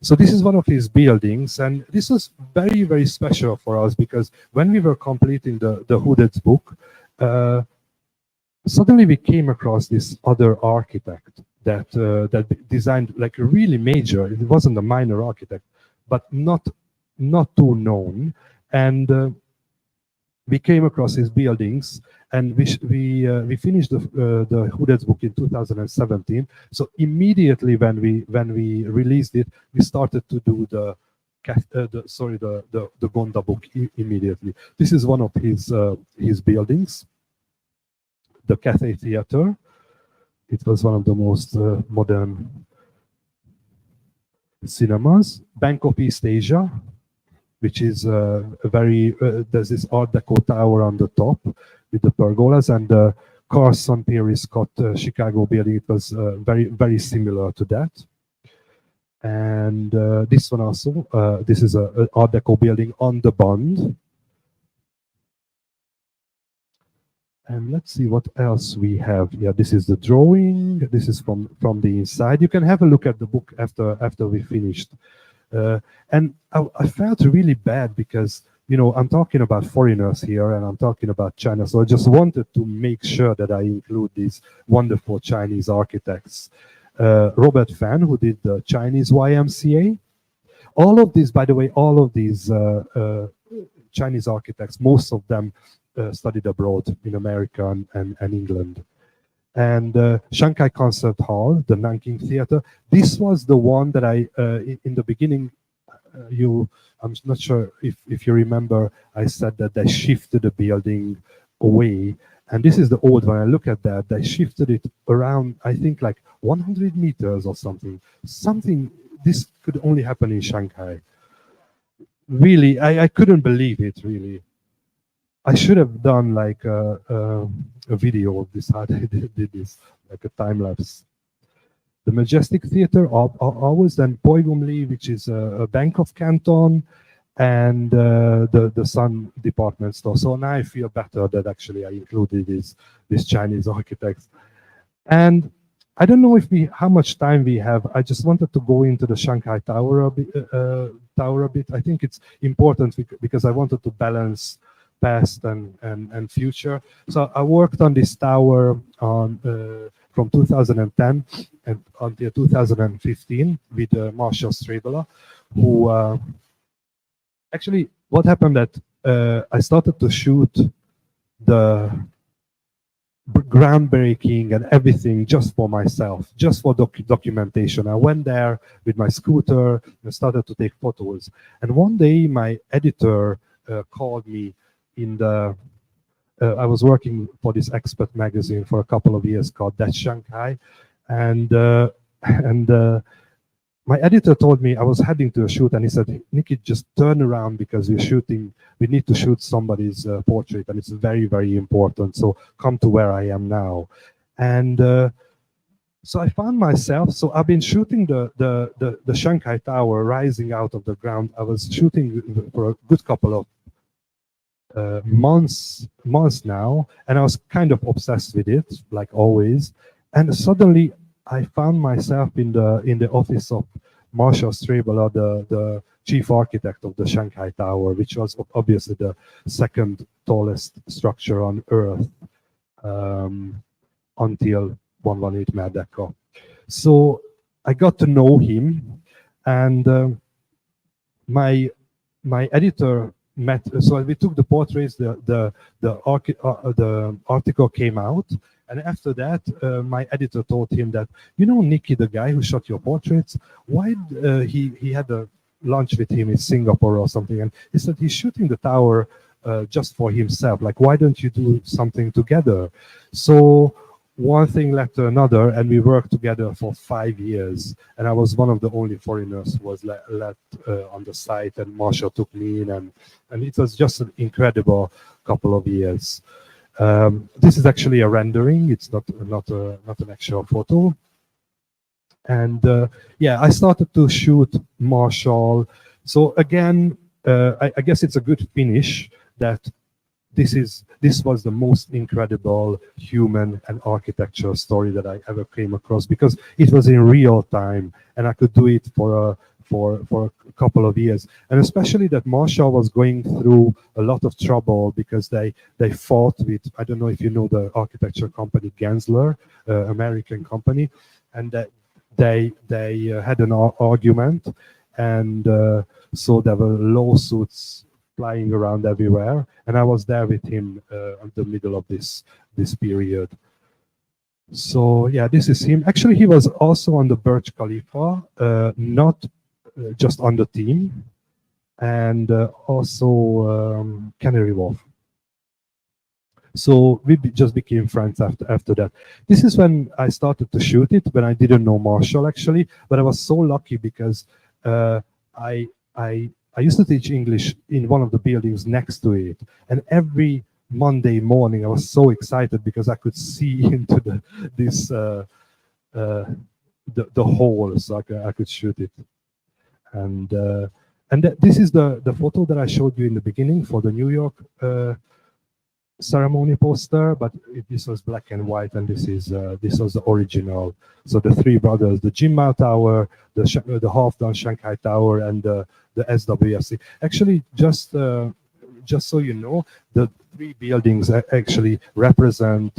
So this is one of his buildings. And this was very, very special for us because when we were completing the Hudec book, suddenly we came across this other architect that designed like a really major, it wasn't a minor architect, but not too known. And we came across his buildings, and we finished the Hudec book in 2017. So immediately when we released it, we started to do the Gonda book immediately. This is one of his buildings, the Cathay Theatre. It was one of the most modern cinemas. Bank of East Asia, which is a very, there's this Art Deco tower on the top with the pergolas, and the Carson Peary Scott Chicago building, it was very, very similar to that. And this one also, this is an Art Deco building on the Bund. And let's see what else we have. Yeah, this is the drawing. This is from the inside. You can have a look at the book after we finished. And I felt really bad because, you know, I'm talking about foreigners here and I'm talking about China. So I just wanted to make sure that I include these wonderful Chinese architects. Robert Fan, who did the Chinese YMCA. All of these, by the way, all of these Chinese architects, most of them studied abroad in America and England. And Shanghai Concert Hall, the Nanking Theatre. This was the one that I, in the beginning, I'm not sure if you remember, I said that they shifted the building away. And this is the old one. I look at that, they shifted it around, I think like 100 meters or something. This could only happen in Shanghai. Really, I couldn't believe it, really. I should have done like a video of this, how they did this, like a time lapse. The Majestic Theatre, always, then Poigumli, which is a Bank of Canton, and the Sun department store. So now I feel better that actually I included these Chinese architects. And I don't know how much time we have. I just wanted to go into the Shanghai Tower a bit. I think it's important because I wanted to balance past and future. So I worked on this tower from 2010 and until 2015 with Marshall Strabela, who actually, what happened that I started to shoot the groundbreaking and everything just for myself, just for documentation. I went there with my scooter and started to take photos. And one day my editor called me in the, I was working for this expert magazine for a couple of years called That's Shanghai. And my editor told me I was heading to a shoot, and he said, Nicky, just turn around because we need to shoot somebody's portrait, and it's very, very important. So come to where I am now. And so I found myself, so I've been shooting the Shanghai Tower rising out of the ground. I was shooting for a good couple of months now, and I was kind of obsessed with it, like always. And suddenly I found myself in the office of Marshall Strabela, the chief architect of the Shanghai Tower, which was obviously the second tallest structure on Earth until 118 Deco. So I got to know him, and my editor met. So we took the portraits. The article came out. And after that, my editor told him that, you know, Nicky, the guy who shot your portraits, why he had a lunch with him in Singapore or something, and he said he's shooting the tower just for himself. Like, why don't you do something together? So one thing led to another, and we worked together for 5 years. And I was one of the only foreigners who was left on the site, and Marshall took me in, and it was just an incredible couple of years. This is actually a rendering. It's not an actual photo. And yeah, I started to shoot Marshall. So again, I guess it's a good finish that this was the most incredible human and architectural story that I ever came across, because it was in real time and I could do it for a couple of years. And especially that Marshall was going through a lot of trouble because they fought with, I don't know if you know the architecture company Gensler, American company, and that they had an argument, and so there were lawsuits flying around everywhere, and I was there with him in the middle of this period. So yeah, this is him. Actually, he was also on the Burj Khalifa, not just on the team, and also Canary Wharf. So we just became friends after that. This is when I started to shoot it, when I didn't know Marshall actually, but I was so lucky because I used to teach English in one of the buildings next to it, and every Monday morning I was so excited because I could see into the hole, so I could shoot it. And this is the photo that I showed you in the beginning for the New York ceremony poster, but this was black and white, and this was the original. So the three brothers, the Jim Mao Tower, the half-done Shanghai Tower, and the SWFC. Actually, just so you know, the three buildings actually represent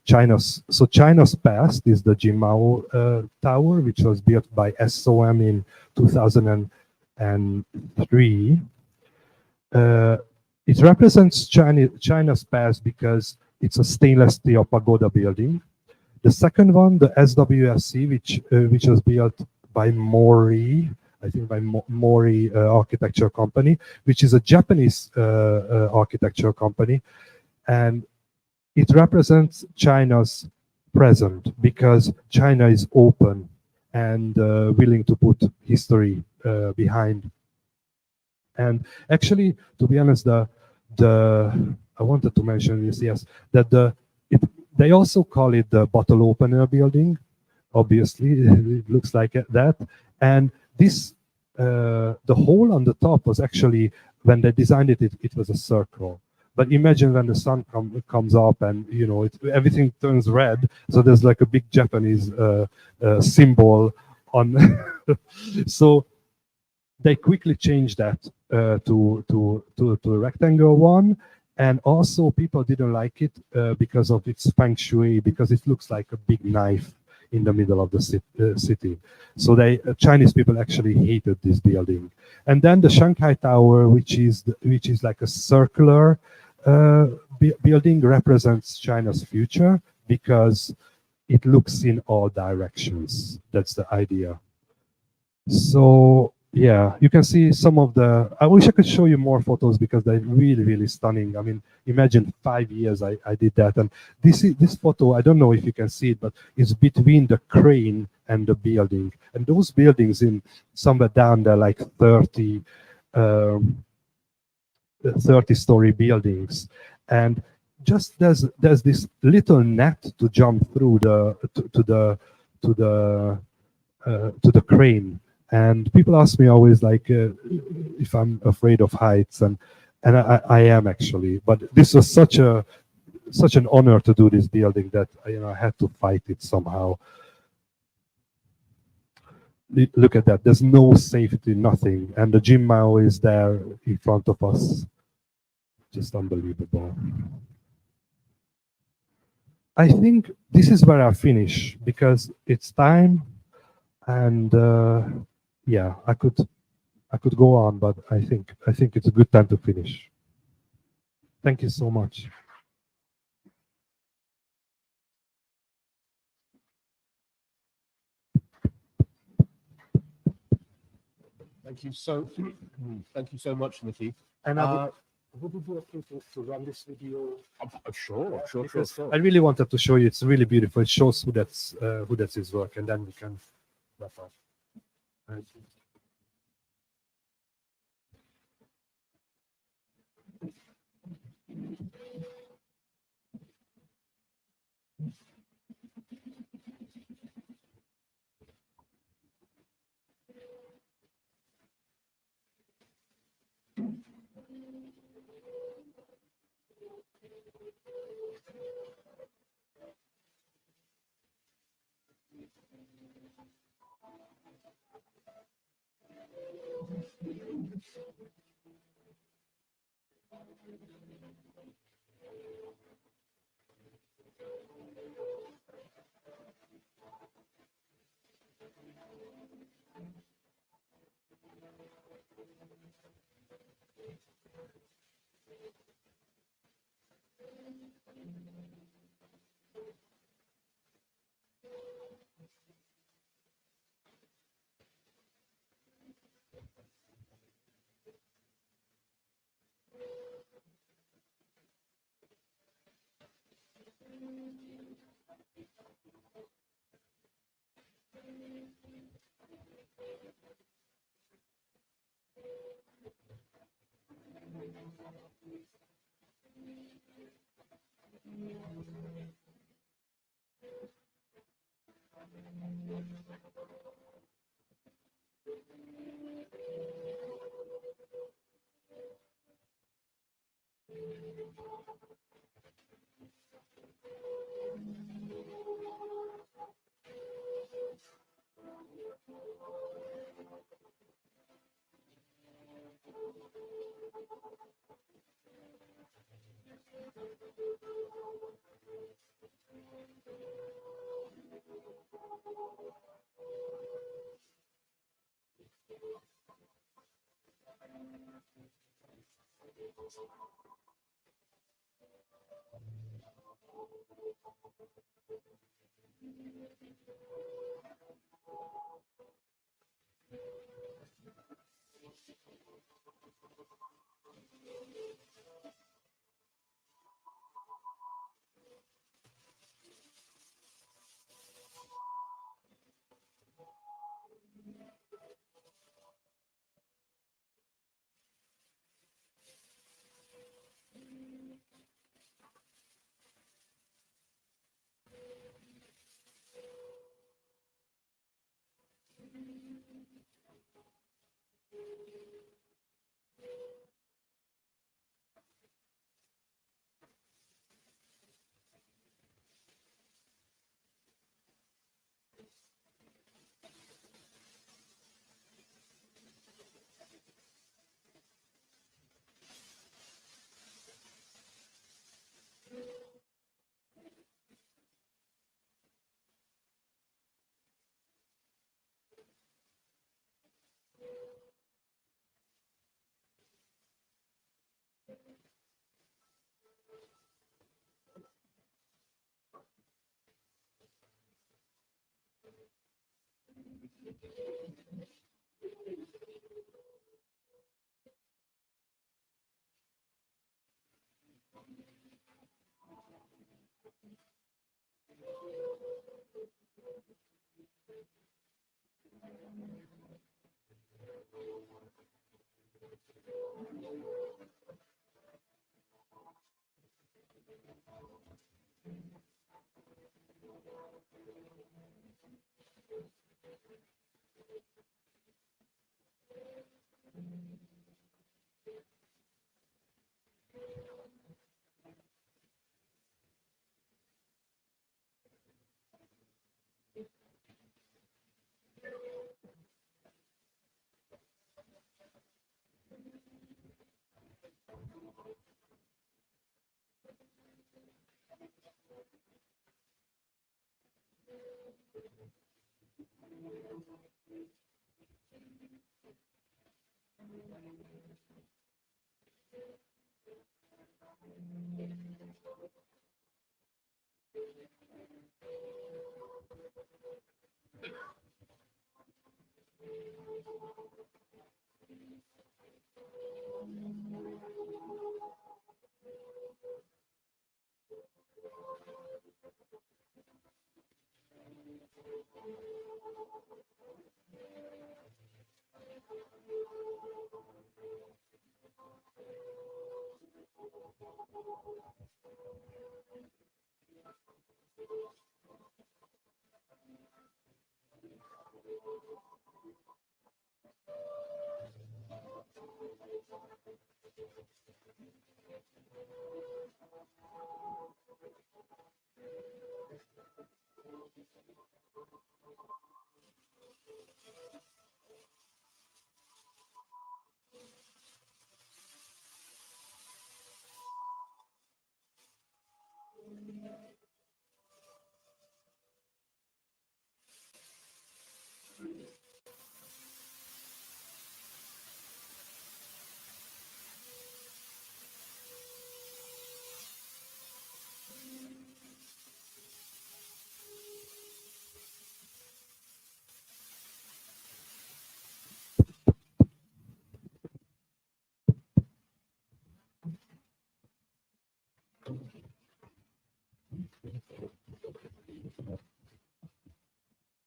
China's past is the Jim Mao Tower, which was built by SOM in 2003. It represents China's past because it's a stainless steel pagoda building. The second one, the SWFC, which was built by Mori, I think by Mori Architecture Company, which is a Japanese architecture company, and it represents China's present because China is open and willing to put history behind. And actually, to be honest, I wanted to mention this, yes, that they also call it the bottle opener building. Obviously, it looks like that. And this, the hole on the top was actually, when they designed it, it was a circle. But imagine when the sun comes up and everything turns red. So there's like a big Japanese symbol on. So they quickly changed that to a rectangle one, and also people didn't like it because of its feng shui, because it looks like a big knife in the middle of the city. So Chinese people actually hated this building. And then the Shanghai Tower, which is like a circular building, represents China's future because it looks in all directions. That's the idea. So yeah, you can see some of the, I wish I could show you more photos because they're really, really stunning. I mean, imagine 5 years I did that. And this photo, I don't know if you can see it, but it's between the crane and the building. And those buildings in somewhere down there, like 30-story buildings. And just there's this little net to jump through to the crane. And people ask me always, like, if I'm afraid of heights, and I am actually. But this was such an honor to do this building that I had to fight it somehow. Look at that. There's no safety, nothing, and the Jim Mao is there in front of us. Just unbelievable. I think this is where I finish because it's time, and yeah, I could go on, but I think it's a good time to finish. Thank you so much. Thank you so much, Nicky. And would it be okay to run this video? Sure. I really wanted to show you. It's really beautiful. It shows Hudec's work, and then we can wrap up. Thank you.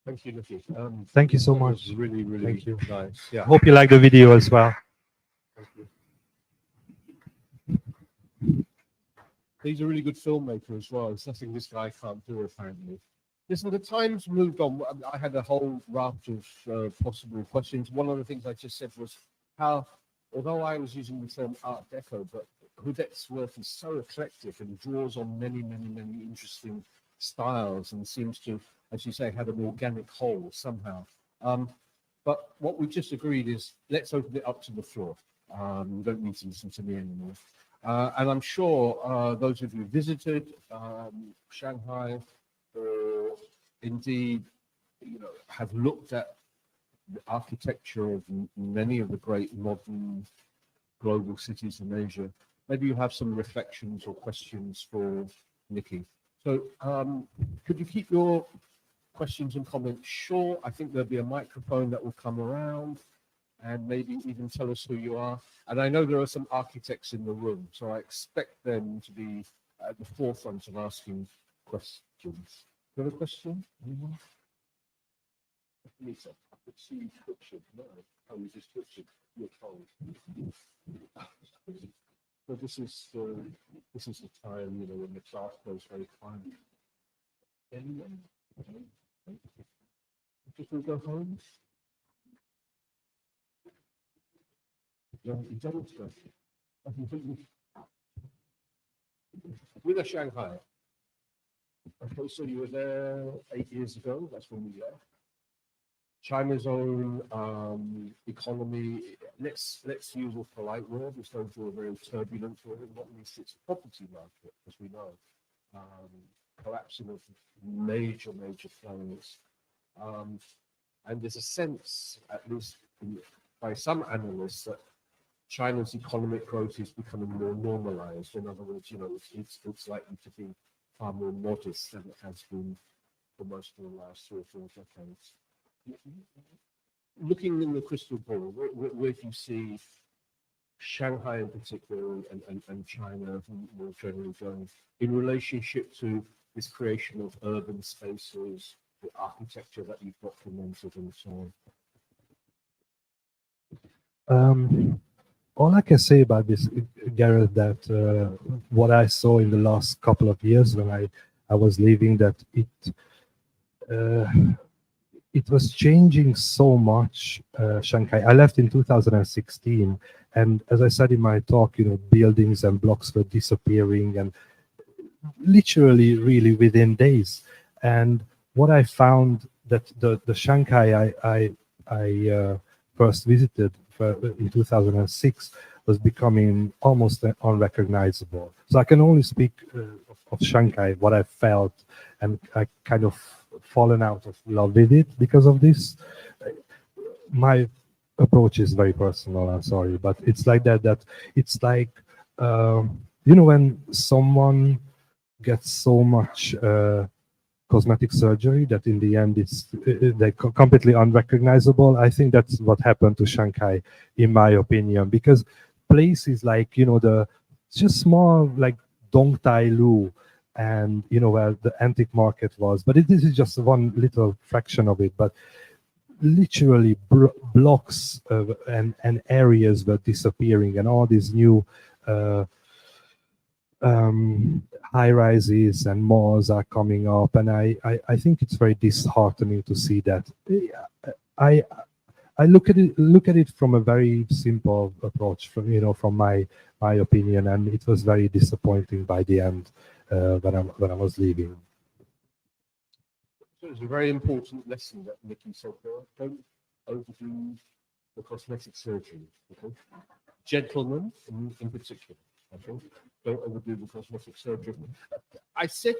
Thank you, Nicky. Thank you so that much. was really, really Thank you. nice. Yeah. Hope you like the video as well. Thank you. He's a really good filmmaker as well. It's nothing this guy can't do, apparently. Listen, the time's moved on. I had a whole raft of possible questions. One of the things I just said was how, although I was using the term Art Deco, but Hudec's work is so eclectic and draws on many, many, many interesting styles and seems to, as you say, have an organic whole somehow. But what we just agreed is let's open it up to the floor. You don't need to listen to me anymore. And I'm sure those of you who visited Shanghai or indeed have looked at the architecture of many of the great modern global cities in Asia, maybe you have some reflections or questions for Nicky. So could you keep your questions and comments short? I think there'll be a microphone that will come around and maybe even tell us who you are. And I know there are some architects in the room, so I expect them to be at the forefront of asking questions. Do you have a question? Anyone? Lisa, I could see you twitching. No, oh, you just twitching. You're told. So this is the time, when the class goes very quiet. Anyone? Just will go home. You don't go. With Shanghai. Okay, so you were there 8 years ago. That's when we left. China's own economy. Let's use a polite word. It's going through a very turbulent word, not least its property market, as we know. Collapsing of major players. And there's a sense, at least by some analysts, that China's economic growth is becoming more normalized. In other words, it's likely to be far more modest than it has been for most of the last 3 or 4 decades. Looking in the crystal ball, where do you see Shanghai in particular and China more generally going in relationship to this creation of urban spaces, the architecture that you've documented and so on? All I can say about this, Gareth, that what I saw in the last couple of years when I was leaving, that it was changing so much, Shanghai. I left in 2016, and as I said in my talk, buildings and blocks were disappearing, and literally, really within days. And what I found that the Shanghai I first visited in 2006 was becoming almost unrecognizable. So I can only speak of Shanghai, what I felt, and I kind of fallen out of love with it because of this. My approach is very personal, I'm sorry, but it's like that it's like, when someone gets so much cosmetic surgery that in the end they're completely unrecognizable. I think that's what happened to Shanghai, in my opinion, because places like the just small like Dongtai Lu and where the antique market was, but this is just one little fraction of it. But literally blocks and areas were disappearing, and all these new high rises and malls are coming up, and I think it's very disheartening to see that. I look at it from a very simple approach, from my opinion, and it was very disappointing by the end when I was leaving. So it's a very important lesson that Nicky said there. Don't overdo the cosmetic surgery. Okay? Gentlemen, in particular. Okay? Don't overdo the cosmetic surgery. I said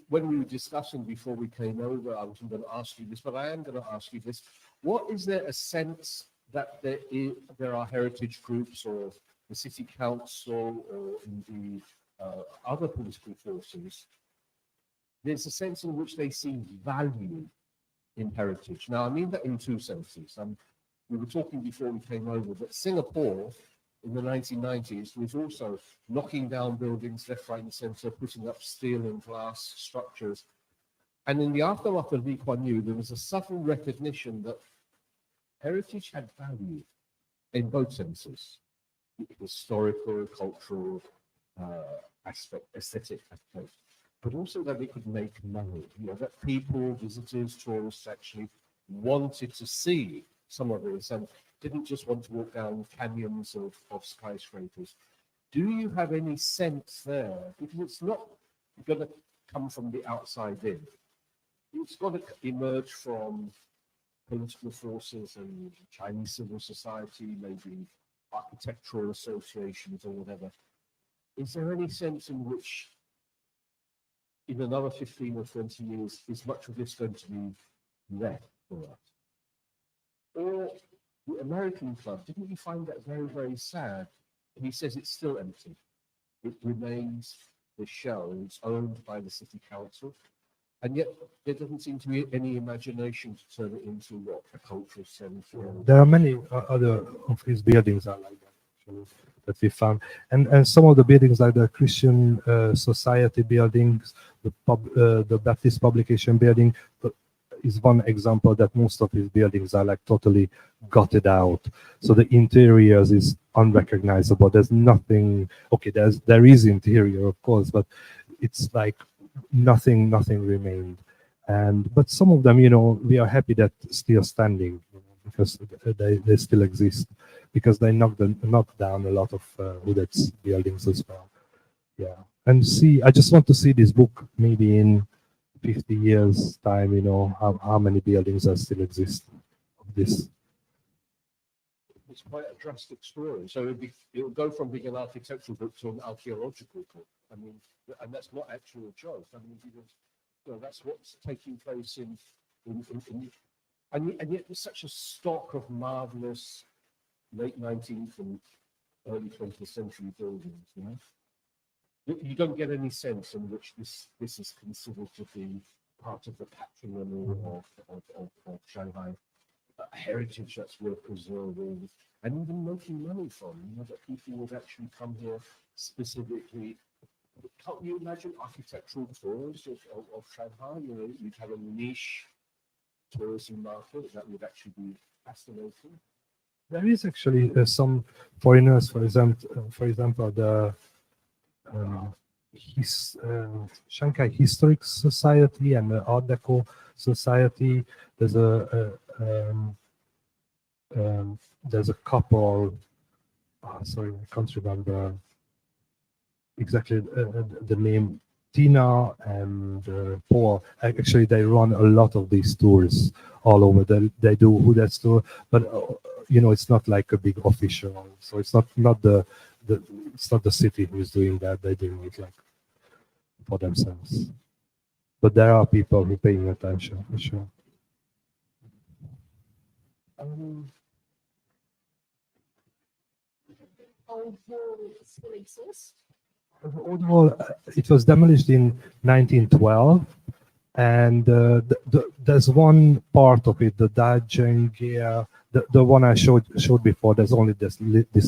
when we were discussing before we came over, I wasn't going to ask you this, but I am going to ask you this. What is there a sense that there are heritage groups or the city council or indeed other political forces? There's a sense in which they see value in heritage. Now, I mean that in two senses. We were talking before we came over that Singapore in the 1990s was also knocking down buildings left, right, and centre, putting up steel and glass structures. And in the aftermath of Lee Kuan Yew, there was a sudden recognition that heritage had value in both senses, historical, cultural aspect, aesthetic aspect, but also that it could make money. You know, that people, visitors, tourists actually wanted to see some of this and didn't just want to walk down canyons of skyscrapers. Do you have any sense there? Because it's not going to come from the outside in. It's got to emerge from political forces and Chinese civil society, maybe architectural associations or whatever. Is there any sense in which in another 15 or 20 years, is much of this going to be left for us? Or the American club, didn't you find that very, very sad? He says it's still empty. It remains the shell. It's owned by the city council. And yet there doesn't seem to be any imagination to turn it into what a cultural centre. There are many other of his buildings are like that, actually, that we found. And some of the buildings like the Christian Society buildings, the Baptist Publication building, is one example that most of his buildings are like totally gutted out. So the interiors is unrecognizable. There's nothing, okay, there is interior, of course, but it's like nothing remained. But some of them, you know, we are happy that still standing, you know, because they still exist, because they knocked down a lot of Hudec's buildings as well. Yeah, and see, I just want to see this book maybe in 50 years time, you know, how many buildings are still exist of this. It's quite a drastic story. So it'll go from being an architectural book to an archaeological book. I mean, and that's not actually a joke. I mean, because, you know, that's what's taking place in and yet there's such a stock of marvelous late 19th and early 20th century buildings, you know? You don't get any sense in which this is considered to be part of the patrimony of Shanghai, heritage that's worth preserving and even making money from. You know, that people would actually come here specifically. Can't you imagine architectural tours of Shanghai? You know, you'd have a niche tourism market that would actually be fascinating. There is actually some foreigners, for example, the Shanghai Historic Society and the Art Deco Society. There's a couple. Sorry, I can't remember exactly the name. Tina and Paul. Actually, they run a lot of these tours all over. They do Hudec's tour, but you know, it's not like a big official. So it's not it's not the city who is doing that. They're doing it like for themselves. But there are people who are paying attention for sure. Old wall still exists? Overall, it was demolished in 1912, and there's one part of it, the Dajengia, the one I showed before. There's only this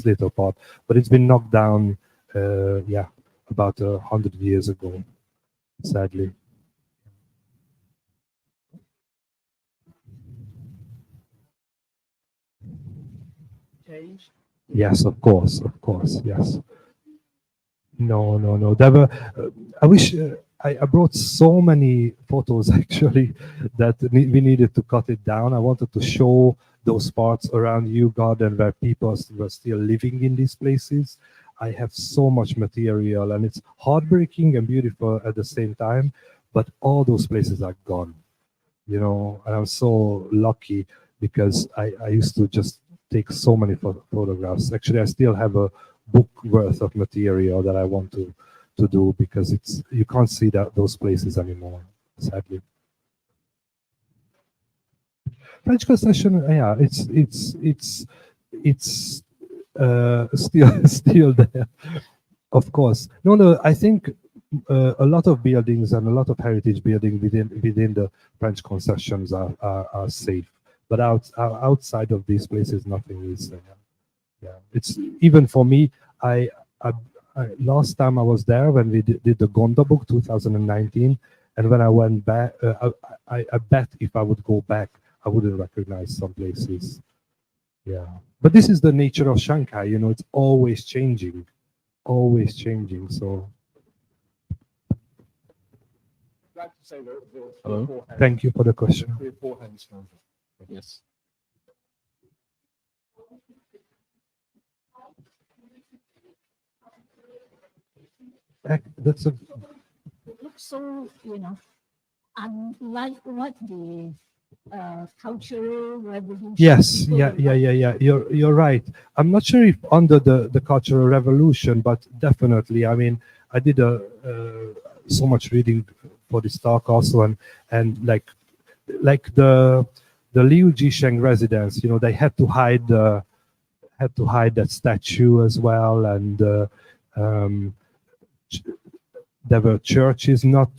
little part, but it's been knocked down, yeah, about 100 years ago, sadly. Change? Yes, of course, yes. No. There were. I wish I brought so many photos actually that we needed to cut it down. I wanted to show those parts around Yew Garden where people were still living in these places. I have so much material, and it's heartbreaking and beautiful at the same time. But all those places are gone, you know. And I'm so lucky because I used to just take so many photographs. Actually, I still have a book worth of material that I want to do, because you can't see those places anymore, sadly. French concession, yeah, it's still there, of course. No, I think a lot of buildings and a lot of heritage buildings within the French concessions are safe, but outside of these places, nothing is there. Yeah, it's even for me. I last time I was there when we did the Gonda book 2019, and when I went back, I bet if I would go back, I wouldn't recognize some places. Yeah, but this is the nature of Shanghai. You know, it's always changing, always changing. So Glad to say that the Hello. four hands- thank you for the question. the four hands from- Yes. That's a It looks so, unlike what the cultural revolution. yes, people yeah. You're right. I'm not sure if under the Cultural Revolution, but definitely. I mean, I did so much reading for this talk also, and like the Liu Jisheng residence, you know, they had to hide that statue as well, and um, there were churches, not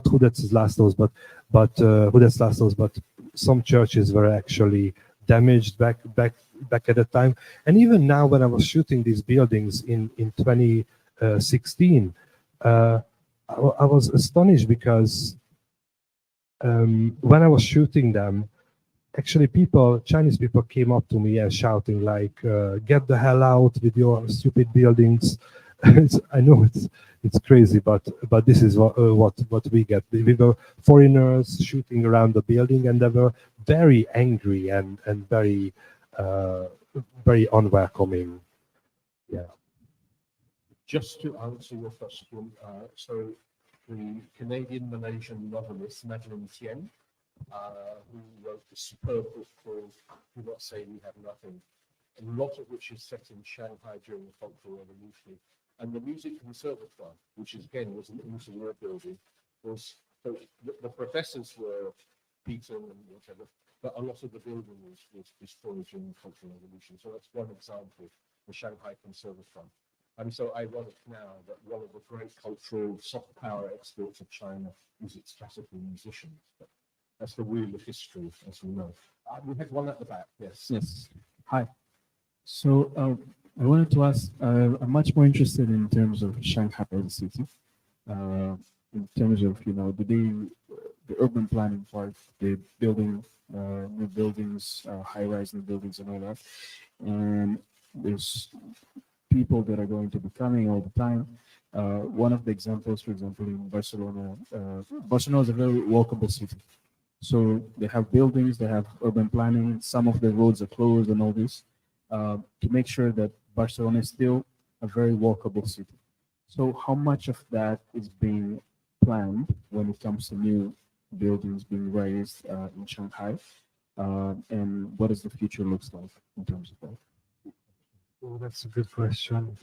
Hudec's László's, but Hudec's László's, but some churches were actually damaged back at the time. And even now, when I was shooting these buildings in 2016, I was astonished because when I was shooting them, actually Chinese people came up to me and shouting like, "Get the hell out with your stupid buildings." I know it's crazy, but this is what we get. We were foreigners shooting around the building, and they were very angry and very unwelcoming. Yeah. Just to answer your question, so the Canadian-Malaysian novelist Madeleine Tien, who wrote the superb book called "Do Not Say We Have Nothing," a lot of which is set in Shanghai during the Cultural Revolution. And the Music Conservatoire, which again was an engineer building, was so the professors were beaten and whatever, but a lot of the building was destroyed during the Cultural Revolution. So that's one example, the Shanghai Conservatoire. And so ironic now that one of the great cultural soft power exports of China is its classical musicians. But that's the wheel of history, as we know. We had one at the back, yes. Yes. Hi. So I wanted to ask, I'm much more interested in terms of Shanghai as a city, in terms of, the urban planning part, the building, new buildings, high-rise new buildings and all that. And there's people that are going to be coming all the time. One of the examples, for example, in Barcelona, Barcelona is a very walkable city. So they have buildings, they have urban planning, some of the roads are closed and all this, to make sure that Barcelona is still a very walkable city. So how much of that is being planned when it comes to new buildings being raised in Shanghai? And what does the future looks like in terms of that? Oh, that's a good question.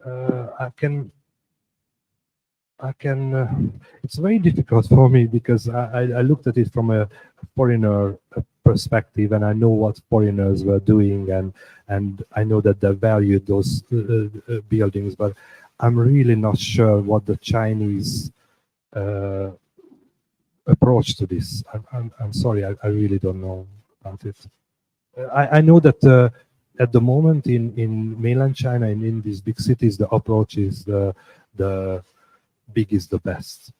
I can. It's very difficult for me because I looked at it from a foreigner perspective, and I know what foreigners were doing, and I know that they valued those buildings, but I'm really not sure what the Chinese approach to this. I'm sorry, I really don't know about it. I know that at the moment in mainland China and in these big cities, the approach is the big is the best,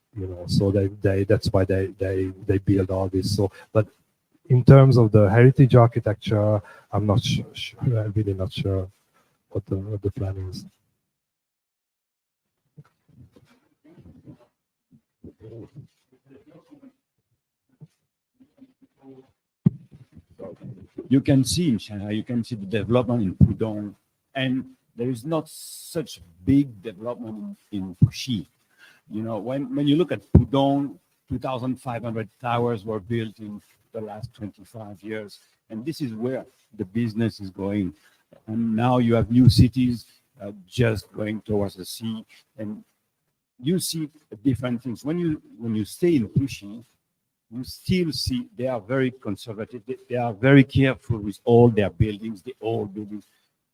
so that's why they build all this. So, but in terms of the heritage architecture, I'm not sure. I'm really not sure what the plan is. You can see in Shanghai, you can see the development in Pudong, and there is not such big development in Puxi. When you look at Pudong, 2,500 towers were built in the last 25 years, and this is where the business is going. And now you have new cities just going towards the sea, and you see different things. When you stay in Puxi, you still see they are very conservative. They are very careful with all their buildings, the old buildings.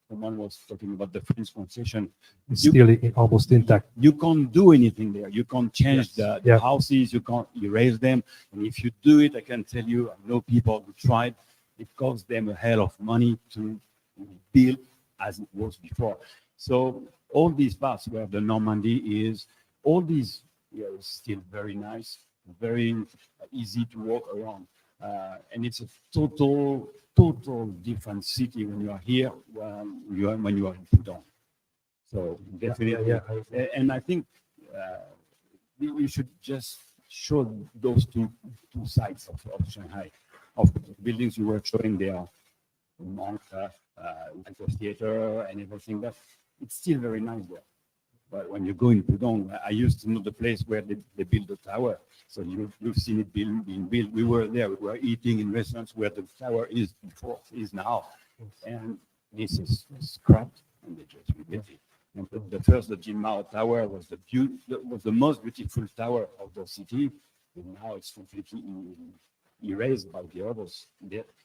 Someone was talking about the French concession. It's still almost intact. You can't do anything there. You can't change Yes. the houses. You can't erase them. And if you do it, I can tell you, I know people who tried. It costs them a hell of money to built as it was before. So all these parts where the Normandy is, all these is still very nice, very easy to walk around. And it's a total different city when you are here when you are in Pudong. So definitely, and I think we should just show those two sides of Shanghai, of the buildings you were showing there, Monk, theater, and everything. That it's still very nice there. But when you go in Pudong, I used to know the place where they built the tower. So you've seen it being built. We were there. We were eating in restaurants where the tower is now, and this is scrapped, and they just rebuilt it. And the Jin Mao Tower was the most beautiful tower of the city, and now it's completely erased by the others,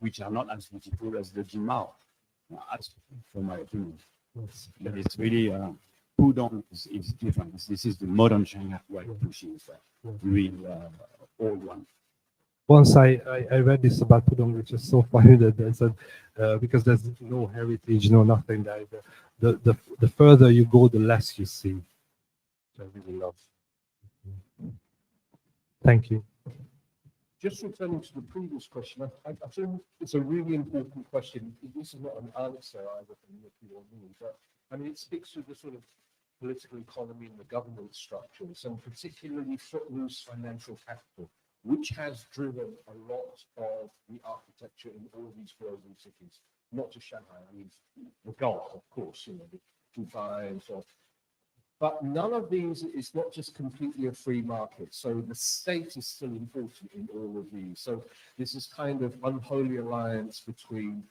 which are not as beautiful as the Jin Mao, for my opinion. But it's really Pudong is different. This is the modern Shanghai, while Puxi is the real old one. Once I read this about Pudong, which is so funny that they said because there's no heritage, no nothing there. The further you go, the less you see. Which I really love. Thank you. Just returning to the previous question, I think it's a really important question. This is not an answer either from Nicky or me, but I mean, it speaks to the sort of political economy and the government structures, and particularly footloose financial capital, which has driven a lot of the architecture in all these global cities, not just Shanghai. I mean, the Gulf, of course, the Dubai and so on. But none of these is not just completely a free market. So the state is still important in all of these. So this is kind of unholy alliance between,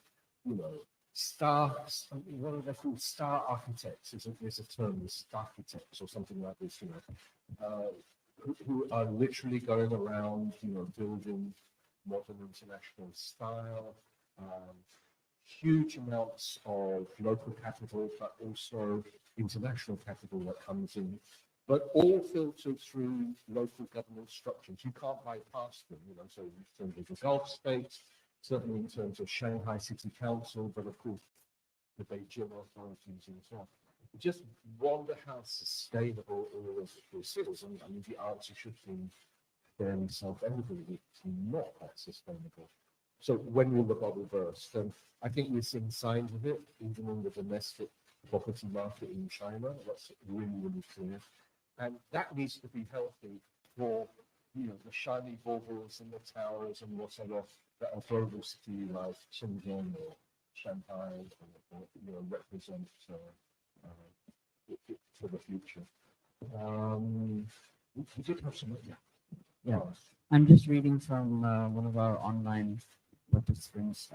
stars, what are they called? Star architects. There's a term, star architects or something like this, who are literally going around, building modern international style, huge amounts of local capital, but also international capital that comes in, but all filtered through local government structures. You can't bypass them, so in terms of the Gulf states, certainly in terms of Shanghai City Council, but of course the Beijing authorities and so on. I just wonder how sustainable all of this is. And I mean, the answer should be fairly self-evident. It's not that sustainable. So when will the bubble burst? And I think we're seeing signs of it, even in the domestic property market in China. That's really, really clear. And that needs to be healthy for, the shiny baubles and the towers and whatever that a global city like Shenzhen or Shanghai represent for the future. We did have some, Yeah. I'm just reading from one of our online participants.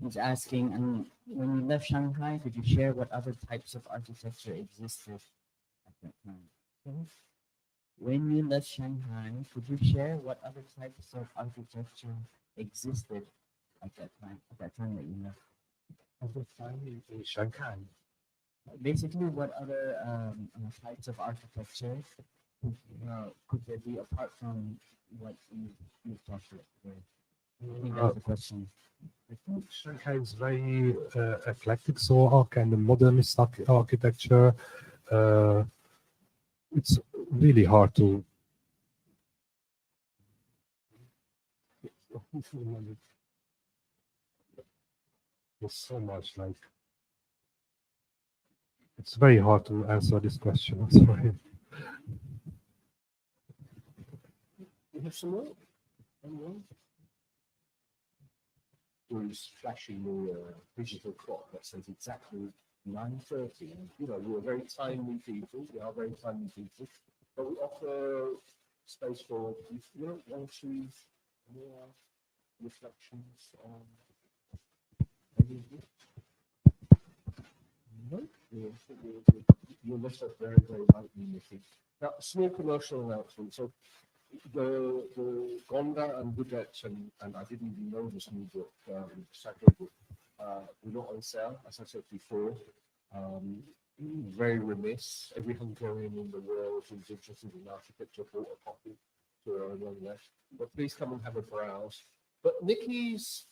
He's asking, and when you left Shanghai, could you share what other types of architecture existed at that time? When you left Shanghai, could you share what other types of architecture existed at that time that you left? At the time in Shanghai. Basically, what other types of architecture could there be apart from what you've talked about today? I think that's the question. I think Shanghai is very eclectic, so all kind of modernist architecture. It's really hard to. There's so much it's very hard to answer this question. I'm sorry. You have some more? Anyone? We're just flashing the digital clock that says exactly 9:30. And, we're very timely people. We are very timely people. But we offer space for, one or two more reflections on any of this. No? You're left us very, very lightly, Nicky. Now, small commercial announcement. So the Gonda and Hudec, and I didn't even know this new book, Sacred Book, we're not on sale, as I said before. Very remiss. Every Hungarian in the world who's interested in architecture bought a copy to our own left. But please come and have a browse. But Nicky's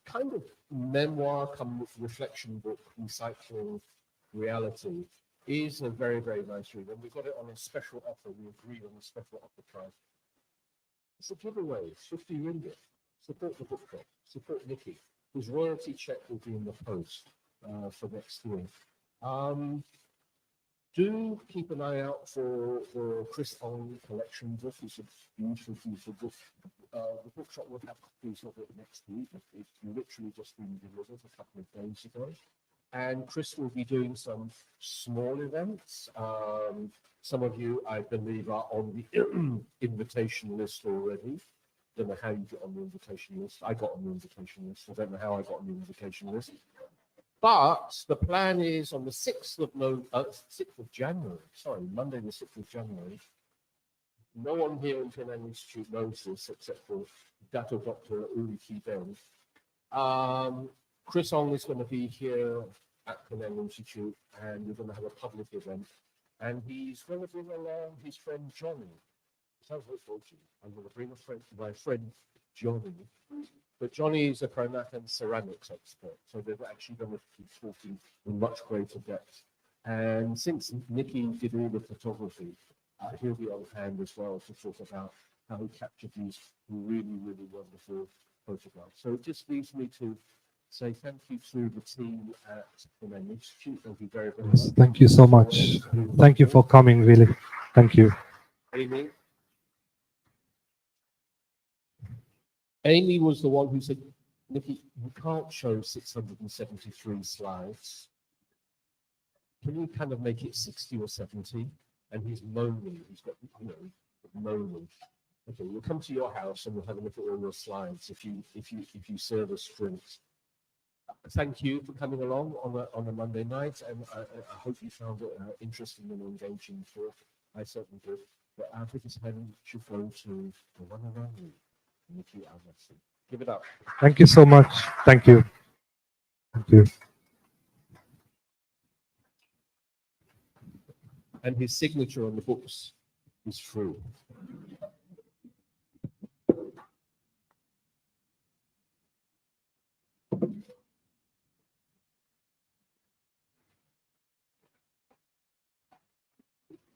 kind of memoir, come reflection book, recycling reality, is a very, very nice read. And we got it on a special offer. We agreed on a special offer price. It's a giveaway, 50 ringgit. Support the book club. Support Nicky. His royalty check will be in the post for next year. Do keep an eye out for the Chris Ong collection book. It's a beautiful, beautiful book. The bookshop will have copies of it next week. It's literally just been delivered a couple of days ago. And Chris will be doing some small events. Some of you, I believe, are on the invitation list already. Don't know how you get on the invitation list. I got on the invitation list. I don't know how I got on the invitation list. But the plan is on the 6th of January, sorry, Monday the 6th of January. No one here in Penang Institute knows this except for Dr. Uli Kiben. Chris Ong is going to be here at Penang Institute, and we're going to have a public event. And he's going to bring along his friend Johnny. Sounds like Georgie. I'm going to bring my friend Johnny. But Johnny is a Peranakan ceramics expert, so they're actually going to be talking in much greater depth. And since Nicky did all the photography, he'll be on hand as well to talk about how he captured these really, really wonderful photographs. So it just leaves me to say thank you to the team at the Penang Institute. Thank you very, very much. Thank you so much. Thank you for coming, really. Thank you. Amy? Amy was the one who said, Nicky, you can't show 673 slides. Can you kind of make it 60 or 70? And he's moaning. He's got, moaning. Okay, we'll come to your house and we'll have a look at all your slides if you serve us drinks. Thank you for coming along on a Monday night, and I hope you found it interesting and engaging talk. I certainly did. But our biggest hand should go to the one and only Nicky Almasy. Give it up. Thank you so much. Thank you. Thank you. And his signature on the books is true.